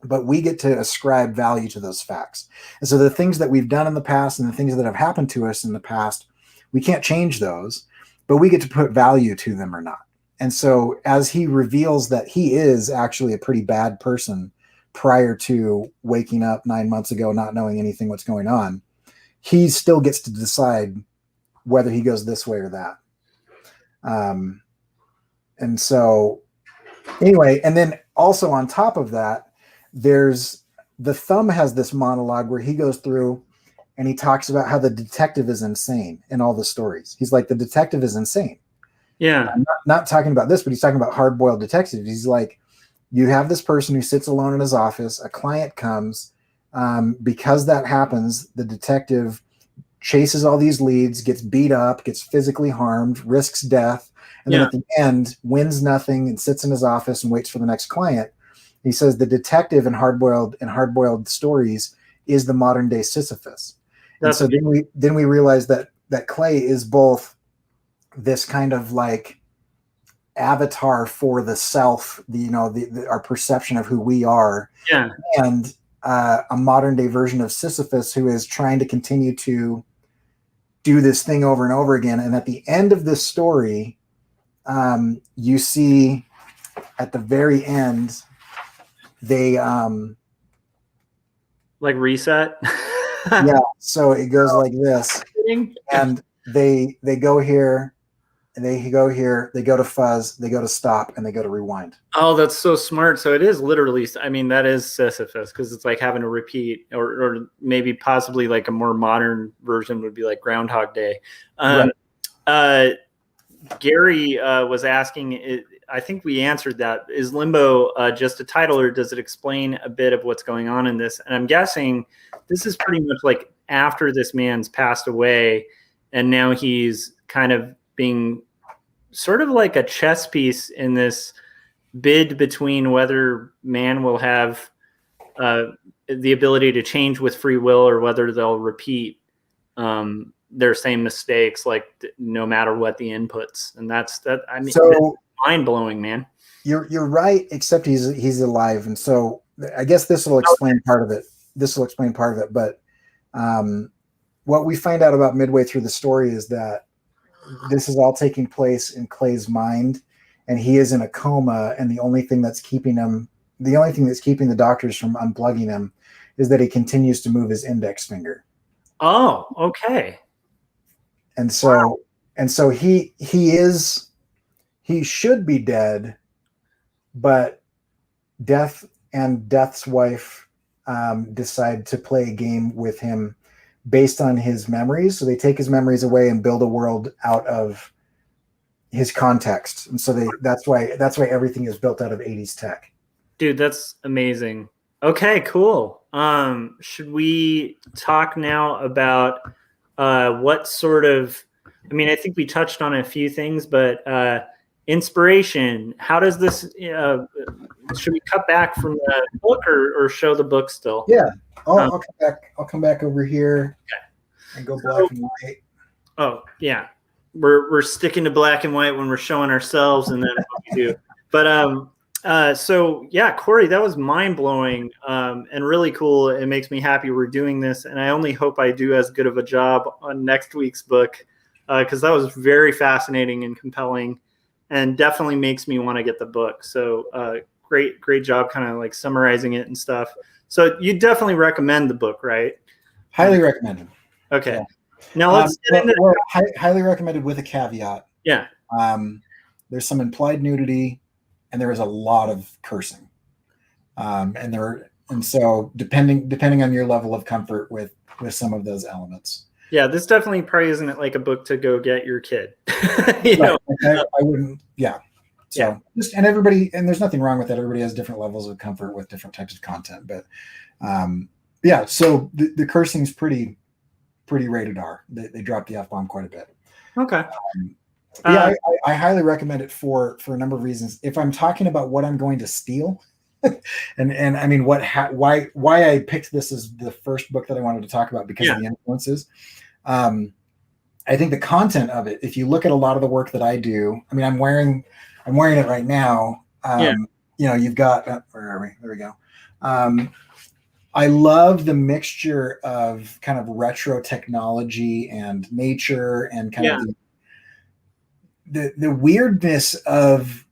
but we get to ascribe value to those facts. And so the things that we've done in the past and the things that have happened to us in the past, we can't change those, but we get to put value to them or not. And so as he reveals that he is actually a pretty bad person prior to waking up 9 months ago, not knowing anything what's going on, he still gets to decide whether he goes this way or that. And so anyway, and then also on top of that, there's the Thumb has this monologue where he goes through and he talks about how the detective is insane in all the stories. He's like, the detective is insane. Yeah. I'm not talking about this, but he's talking about hard-boiled detectives. He's like, you have this person who sits alone in his office, a client comes, because that happens, the detective chases all these leads, gets beat up, gets physically harmed, risks death, and then at the end wins nothing and sits in his office and waits for the next client. He says the detective in hard-boiled stories is the modern day Sisyphus. And so then we realize that Clay is both this kind of like avatar for the self, our perception of who we are, and a modern day version of Sisyphus who is trying to continue to do this thing over and over again. And at the end of this story, you see at the very end, they like reset. Yeah, so it goes like this, and they go here, and they go here, they go to fuzz, they go to stop, and they go to rewind. Oh, that's so smart. So it is literally, I mean, that is Sisyphus, because it's like having to repeat, or maybe possibly like a more modern version would be like Groundhog Day. Right. Gary was asking, I think we answered that. Is Limbo just a title, or does it explain a bit of what's going on in this? And I'm guessing this is pretty much like after this man's passed away, and now he's kind of being sort of like a chess piece in this bid between whether man will have the ability to change with free will, or whether they'll repeat their same mistakes, like no matter what the inputs. And that's that. I mean, so mind blowing, man. You're right, except he's alive, and so I guess this will explain part of it. But what we find out about midway through the story is that this is all taking place in Clay's mind, and he is in a coma, and the only thing that's keeping the doctors from unplugging him is that he continues to move his index finger. Oh, okay. And so he should be dead, but Death and Death's wife decide to play a game with him based on his memories. So they take his memories away and build a world out of his context. And so that's why everything is built out of 80s tech. Dude, that's amazing. Okay, cool. Should we talk now about what sort of, I mean, I think we touched on a few things, but inspiration, how does this, should we cut back from the book or show the book still? Yeah. I'll come back over here and go black and white. Oh yeah. We're sticking to black and white when we're showing ourselves, and then what we do. But so yeah, Cory, that was mind blowing and really cool. It makes me happy we're doing this, and I only hope I do as good of a job on next week's book, because that was very fascinating and compelling, and definitely makes me want to get the book. So great job, kind of like summarizing it and stuff. So you definitely recommend the book, right? Highly recommended. Okay. Yeah. Now let's get into highly recommended with a caveat. Yeah. There's some implied nudity, and there is a lot of cursing. And so depending on your level of comfort with some of those elements. Yeah, this definitely probably isn't like a book to go get your kid. I wouldn't. Yeah. So and everybody, and there's nothing wrong with that. Everybody has different levels of comfort with different types of content, but so the cursing's pretty rated R. They drop the F-bomb quite a bit. Okay. I highly recommend it for a number of reasons. If I'm talking about what I'm going to steal, and I mean why I picked this as the first book that I wanted to talk about because of the influences. I think the content of it, if you look at a lot of the work that I do, I mean, I'm wearing it right now. You've got, where are we? There we go. I love the mixture of kind of retro technology and nature and kind of the weirdness of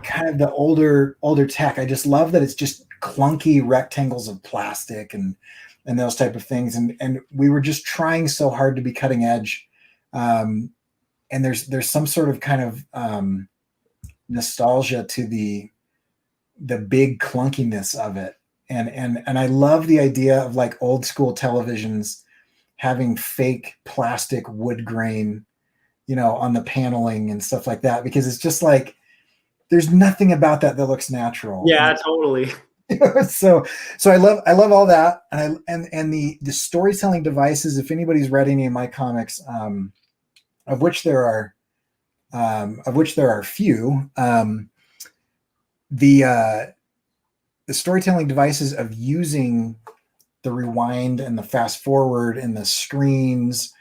kind of the older tech. I just love that it's just clunky rectangles of plastic and those type of things. And we were just trying so hard to be cutting edge. And there's some sort of kind of nostalgia to the big clunkiness of it. And I love the idea of like old school televisions having fake plastic wood grain, on the paneling and stuff like that, because it's just like, there's nothing about that looks natural. Yeah, totally. So I love all that. And the storytelling devices, if anybody's read any of my comics, of which there are few, the storytelling devices of using the rewind and the fast forward and the screens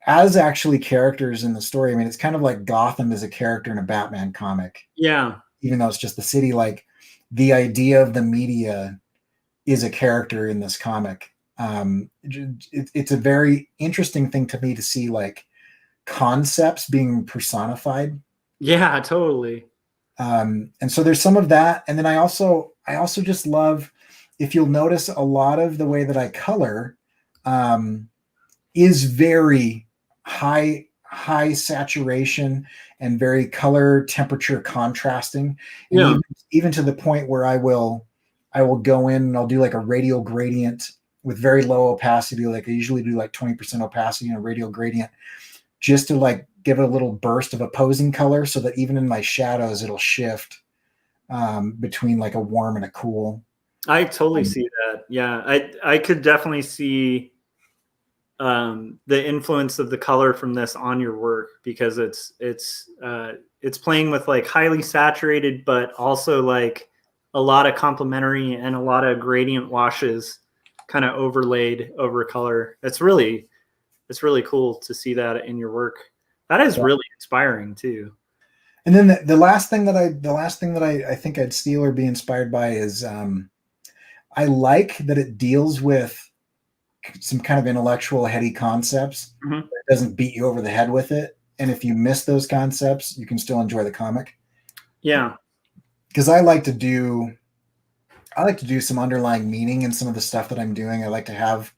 as actually characters in the story. I mean, it's kind of like Gotham as a character in a Batman comic. Yeah. Even though it's just the city, like the idea of the media is a character in this comic. It's a very interesting thing to me to see like concepts being personified. Yeah, totally. And so there's some of that. And then I also just love, if you'll notice, a lot of the way that I color is very high saturation and very color temperature contrasting. And Yeah. even to the point where I will go in and I'll do like a radial gradient with very low opacity. Like I usually do like 20% opacity and a radial gradient, just to like give it a little burst of opposing color, so that even in my shadows, it'll shift between like a warm and a cool. I totally see that. Yeah, I could definitely see the influence of the color from this on your work, because it's playing with like highly saturated, but also like a lot of complementary and a lot of gradient washes kind of overlaid over color. It's really cool to see that in your work. That is really inspiring too. And then the last thing that I think I'd steal or be inspired by is I like that it deals with some kind of intellectual, heady concepts. Mm-hmm. It doesn't beat you over the head with it. And if you miss those concepts, you can still enjoy the comic. Yeah. Because I like to do some underlying meaning in some of the stuff that I'm doing. I like to have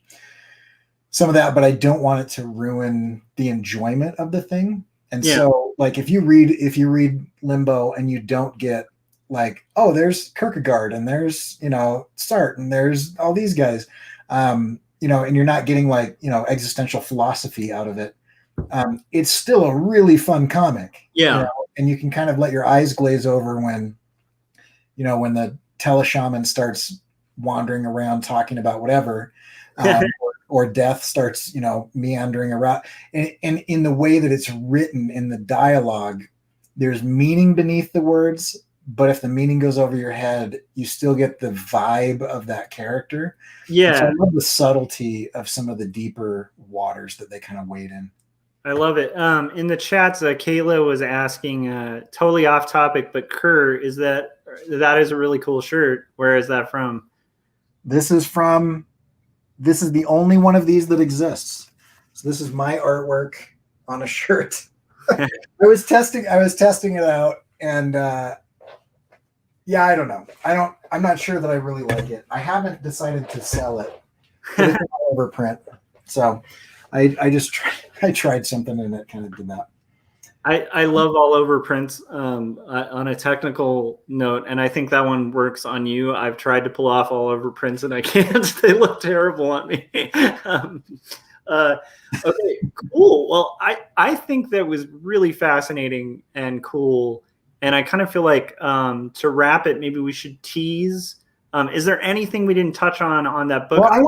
some of that, but I don't want it to ruin the enjoyment of the thing. And so like if you read Limbo and you don't get like, oh, there's Kierkegaard and there's, Sartre and there's all these guys, and you're not getting like, existential philosophy out of it. It's still a really fun comic. Yeah. And you can kind of let your eyes glaze over when the teleshaman starts wandering around talking about whatever, or death starts, meandering around. And in the way that it's written in the dialogue, there's meaning beneath the words, but if the meaning goes over your head, you still get the vibe of that character. Yeah. So I love the subtlety of some of the deeper waters that they kind of wade in. I love it. In the chats, Kayla was asking, totally off topic, but Kerr, that is a really cool shirt. Where is that from? This is the only one of these that exists. So this is my artwork on a shirt. I was testing it out, and I don't know. I'm not sure that I really like it. I haven't decided to sell it. It's an overprint. So I tried something and it kind of did that. I love all over prints on a technical note, and I think that one works on you. I've tried to pull off all over prints and I can't. They look terrible on me. Okay, cool. Well, I think that was really fascinating and cool, and I kind of feel like to wrap it, maybe we should tease. Is there anything we didn't touch on that book? Well, I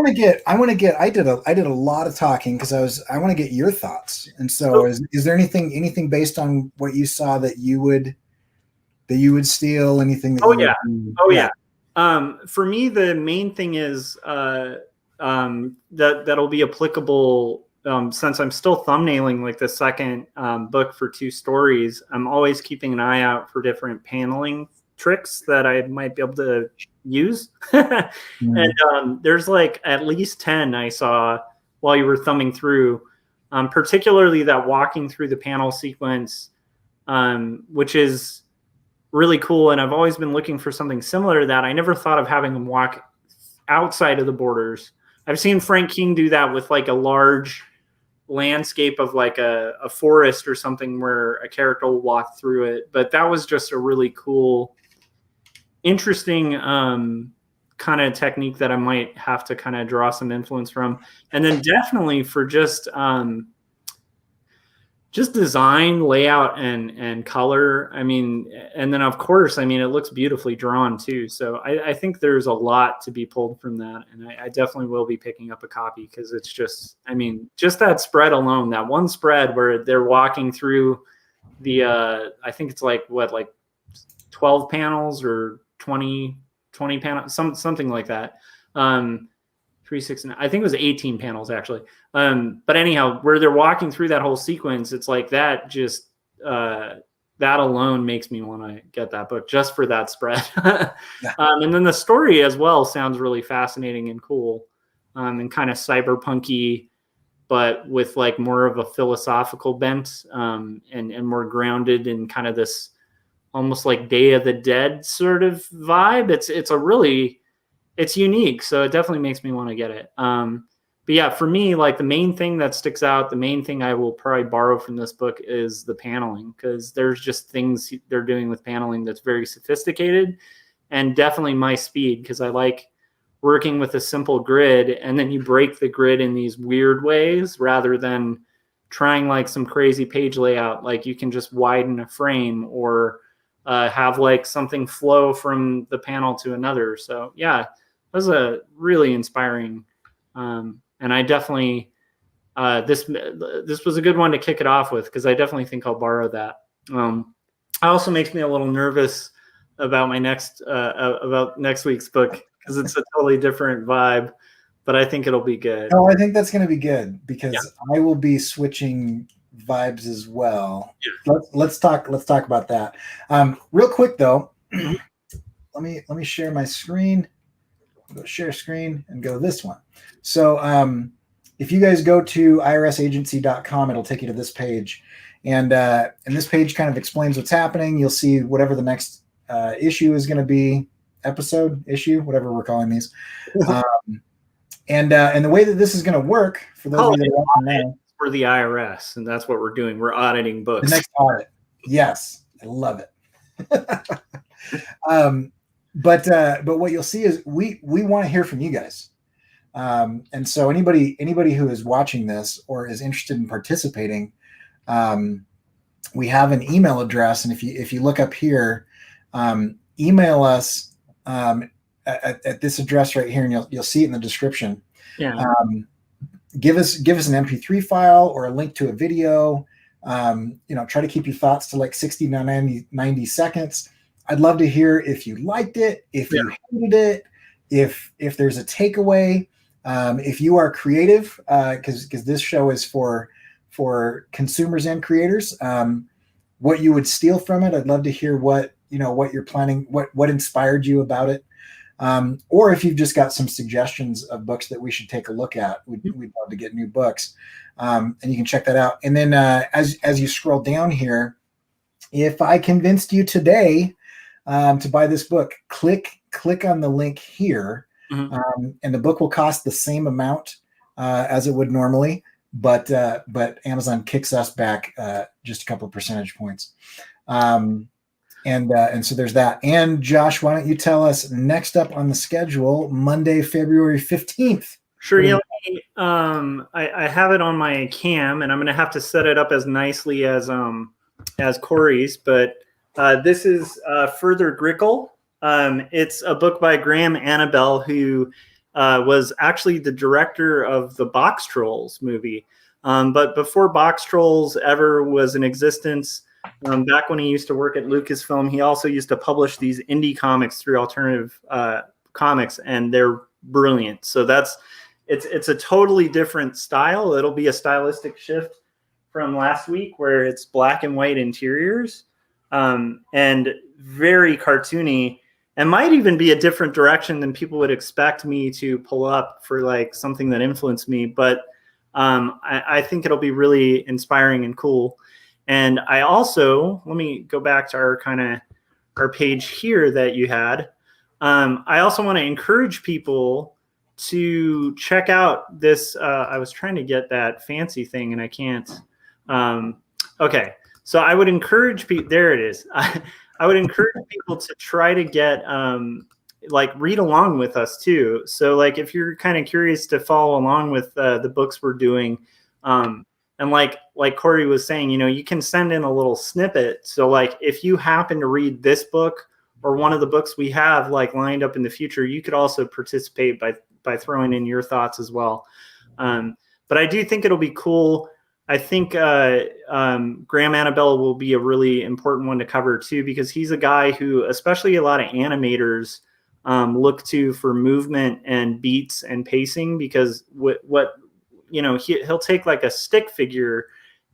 did a lot of talking because I want to get your thoughts. And so is there anything based on what you saw that you would steal? Anything that for me, the main thing is that'll be applicable since I'm still thumbnailing like the second book for 2 stories. I'm always keeping an eye out for different paneling tricks that I might be able to use. And there's like at least 10 I saw while you were thumbing through, particularly that walking through the panel sequence, which is really cool. And I've always been looking for something similar to that. I never thought of having them walk outside of the borders. I've seen Frank King do that with like a large landscape of like a forest or something where a character will walk through it. But that was just a really cool, interesting kind of technique that I might have to kind of draw some influence from. And then definitely for just design, layout, and color. I mean, and then of course, I mean, it looks beautifully drawn too. So I think there's a lot to be pulled from that. And I definitely will be picking up a copy because it's just, I mean, just that spread alone, that one spread where they're walking through the, I think it's like 12 panels or 20 panels, something like that. 3, 6, 9, I think it was 18 panels actually. But anyhow, where they're walking through that whole sequence, it's like that just, that alone makes me want to get that book just for that spread. And then the story as well sounds really fascinating and cool. and kind of cyberpunky, but with like more of a philosophical bent, and more grounded in kind of this almost like Day of the Dead sort of vibe. It's unique. So it definitely makes me want to get it. But yeah, for me, like the main thing that sticks out, the main thing I will probably borrow from this book is the paneling, because there's just things they're doing with paneling that's very sophisticated and definitely my speed, because I like working with a simple grid, and then you break the grid in these weird ways rather than trying like some crazy page layout. Like you can just widen a frame or have like something flow from the panel to another. So yeah, it was a really inspiring. And I definitely, this was a good one to kick it off with, because I definitely think I'll borrow that. It also makes me a little nervous about my next week's book, because it's a totally different vibe, but I think it'll be good. Oh, I think that's going to be good, because I will be switching vibes as well. Yeah. Let's talk about that. Real quick though, let me share my screen. Go share screen and go this one. So if you guys go to irsagency.com, it'll take you to this page, and this page kind of explains what's happening. You'll see whatever the next issue is going to be, issue, whatever we're calling these. And the way that this is going to work for those of you that are watching now, for the IRS, and that's what we're doing. We're auditing books. The next audit. Yes, I love it. But what you'll see is we want to hear from you guys. And so anybody who is watching this or is interested in participating, we have an email address. And if you look up here, email us at this address right here, and you'll see it in the description. Yeah. Give us an MP3 file or a link to a video. Try to keep your thoughts to like 60 to 90 seconds. I'd love to hear if you liked it, if you hated it, if there's a takeaway, if you are creative, because this show is for consumers and creators, what you would steal from it. I'd love to hear what you're planning, what inspired you about it. Or if you've just got some suggestions of books that we should take a look at, we'd love to get new books. And you can check that out. And then as you scroll down here, if I convinced you today to buy this book, click on the link here, and the book will cost the same amount as it would normally, but Amazon kicks us back just a couple of percentage points. And so there's that. And Josh, why don't you tell us next up on the schedule, Monday, February 15th? Sure. Yeah. I have it on my cam, and I'm going to have to set it up as nicely as Cory's, but this is Further Grickle. It's a book by Graham Annabelle, who was actually the director of the Box Trolls movie. But before Box Trolls ever was in existence, back when he used to work at Lucasfilm, he also used to publish these indie comics through Alternative Comics, and they're brilliant. So it's a totally different style. It'll be a stylistic shift from last week, where it's black and white interiors, and very cartoony, and might even be a different direction than people would expect me to pull up for like something that influenced me. But I think it'll be really inspiring and cool. And I also, let me go back to our page here that you had. I also want to encourage people to check out this. I was trying to get that fancy thing and I can't. Okay. So I would encourage people, there it is. I would encourage people to try to get, read along with us too. So like, if you're kind of curious to follow along with the books we're doing, and like Cory was saying, you can send in a little snippet. So like, if you happen to read this book or one of the books we have like lined up in the future, you could also participate by throwing in your thoughts as well. But I do think it'll be cool. I think Graham Annabelle will be a really important one to cover too, because he's a guy who, especially a lot of animators, look to for movement and beats and pacing, because he'll take like a stick figure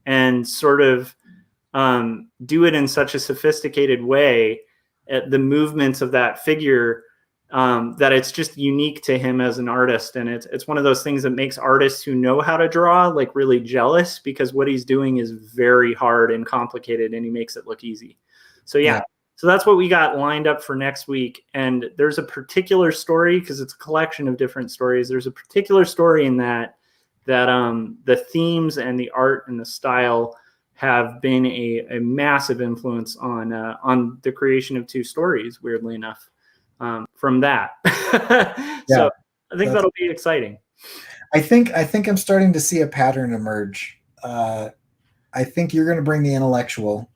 and sort of do it in such a sophisticated way. The movements of that figure that it's just unique to him as an artist. And it's one of those things that makes artists who know how to draw like really jealous, because what he's doing is very hard and complicated and he makes it look easy. So yeah. So that's what we got lined up for next week. And there's a particular story, because it's a collection of different stories. There's a particular story in that the themes and the art and the style have been a massive influence on the creation of two stories, weirdly enough, from that. So I think that'll be exciting. I think I'm starting to see a pattern emerge. I think you're going to bring the intellectual,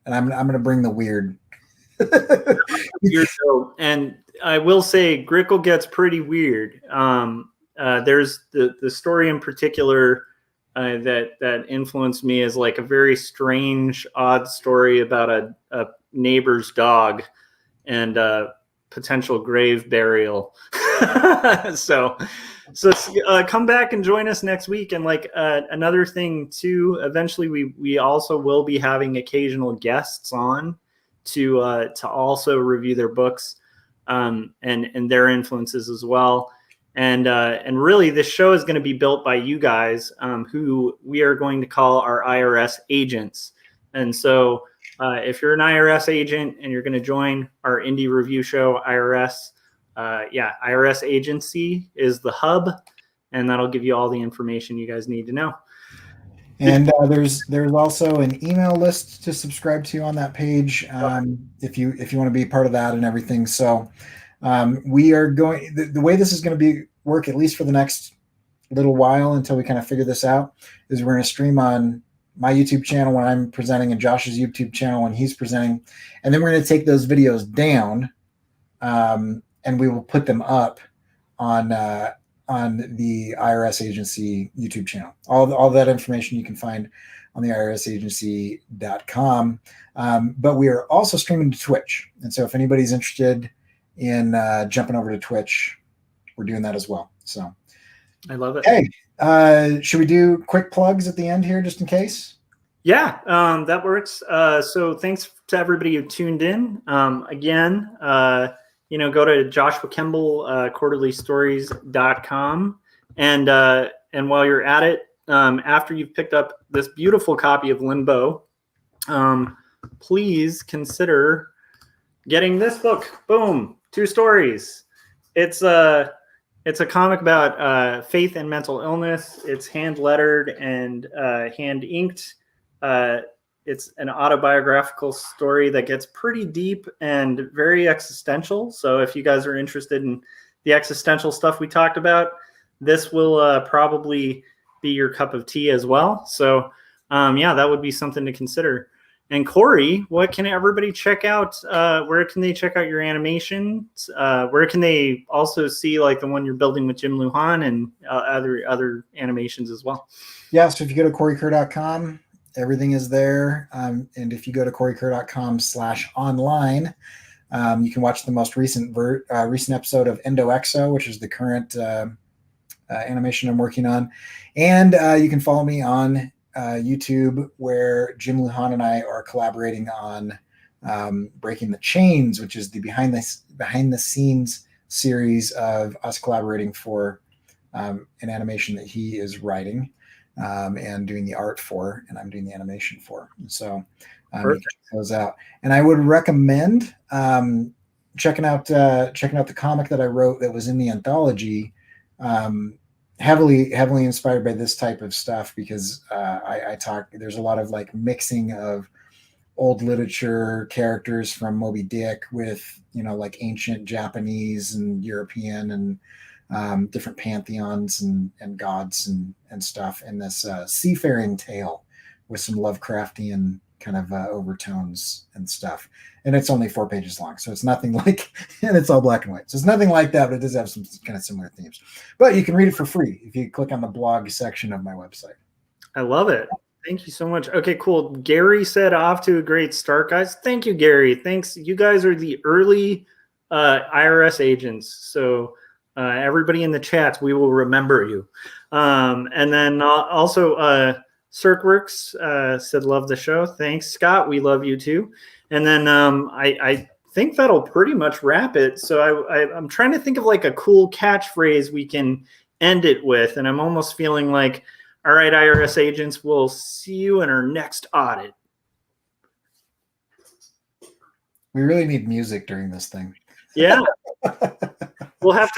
and I'm going to bring the weird. And I will say Grickle gets pretty weird. There's the story in particular that influenced me is like a very strange, odd story about a neighbor's dog and potential grave burial. So come back and join us next week. And like another thing too, eventually we also will be having occasional guests on to also review their books and their influences as well. And really, this show is going to be built by you guys, who we are going to call our IRS agents. And so if you're an IRS agent and you're going to join our indie review show, IRS, IRS agency is the hub, and that'll give you all the information you guys need to know. And there's also an email list to subscribe to on that page, if you want to be part of that and everything. So we are going the way this is going to work, at least for the next little while until we kind of figure this out, is we're going to stream on my YouTube channel when I'm presenting and Josh's YouTube channel when he's presenting, and then we're going to take those videos down, and we will put them up on the IRS Agency YouTube channel. All that information you can find on the irsagency.com. But we are also streaming to Twitch. And so if anybody's interested in jumping over to Twitch, we're doing that as well. So I love it. Hey, should we do quick plugs at the end here just in case? Yeah, that works. So thanks to everybody who tuned in. Again, go to Joshua Kemble, quarterlystories.com. And while you're at it, after you've picked up this beautiful copy of Limbo, please consider getting this book. Boom, 2 stories. It's a comic about faith and mental illness. It's hand lettered and hand inked. It's an autobiographical story that gets pretty deep and very existential. So if you guys are interested in the existential stuff we talked about, this will probably be your cup of tea as well. So that would be something to consider. And Cory, what can everybody check out? Where can they check out your animations? Where can they also see like the one you're building with Jim Lujan and other animations as well? Yeah, so if you go to CoryKerr.com, everything is there. And if you go to CoryKerr.com/online, you can watch the most recent episode of Endo-Exo, which is the current animation I'm working on. And you can follow me on YouTube, where Jim Lujan and I are collaborating on Breaking the Chains, which is the behind the scenes series of us collaborating for an animation that he is writing and doing the art for, and I'm doing the animation for. And so you can check those out. And I would recommend checking out the comic that I wrote that was in the anthology. Heavily inspired by this type of stuff, because there's a lot of like mixing of old literature characters from Moby Dick with, like ancient Japanese and European and different pantheons and gods and stuff in this seafaring tale with some Lovecraftian kind of overtones and stuff. And it's only 4 pages long, so it's nothing like, and it's all black and white. So it's nothing like that, but it does have some kind of similar themes. But you can read it for free if you click on the blog section of my website. I love it. Thank you so much. Okay, cool. Gary said off to a great start, guys. Thank you, Gary. Thanks. You guys are the early IRS agents. So everybody in the chats, we will remember you. And then also Circworks said, love the show. Thanks, Scott. We love you too. And then I think that'll pretty much wrap it. So I'm trying to think of like a cool catchphrase we can end it with. And I'm almost feeling like, all right, IRS agents, we'll see you in our next audit. We really need music during this thing. Yeah. We'll have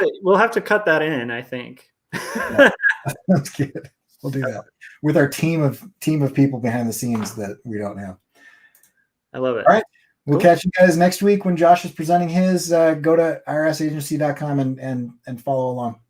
to cut that in, I think. Yeah, that's good. We'll do that with our team of people behind the scenes that we don't have. I love it. All right. We'll catch you guys next week when Josh is presenting his. Go to irsagency.com and follow along.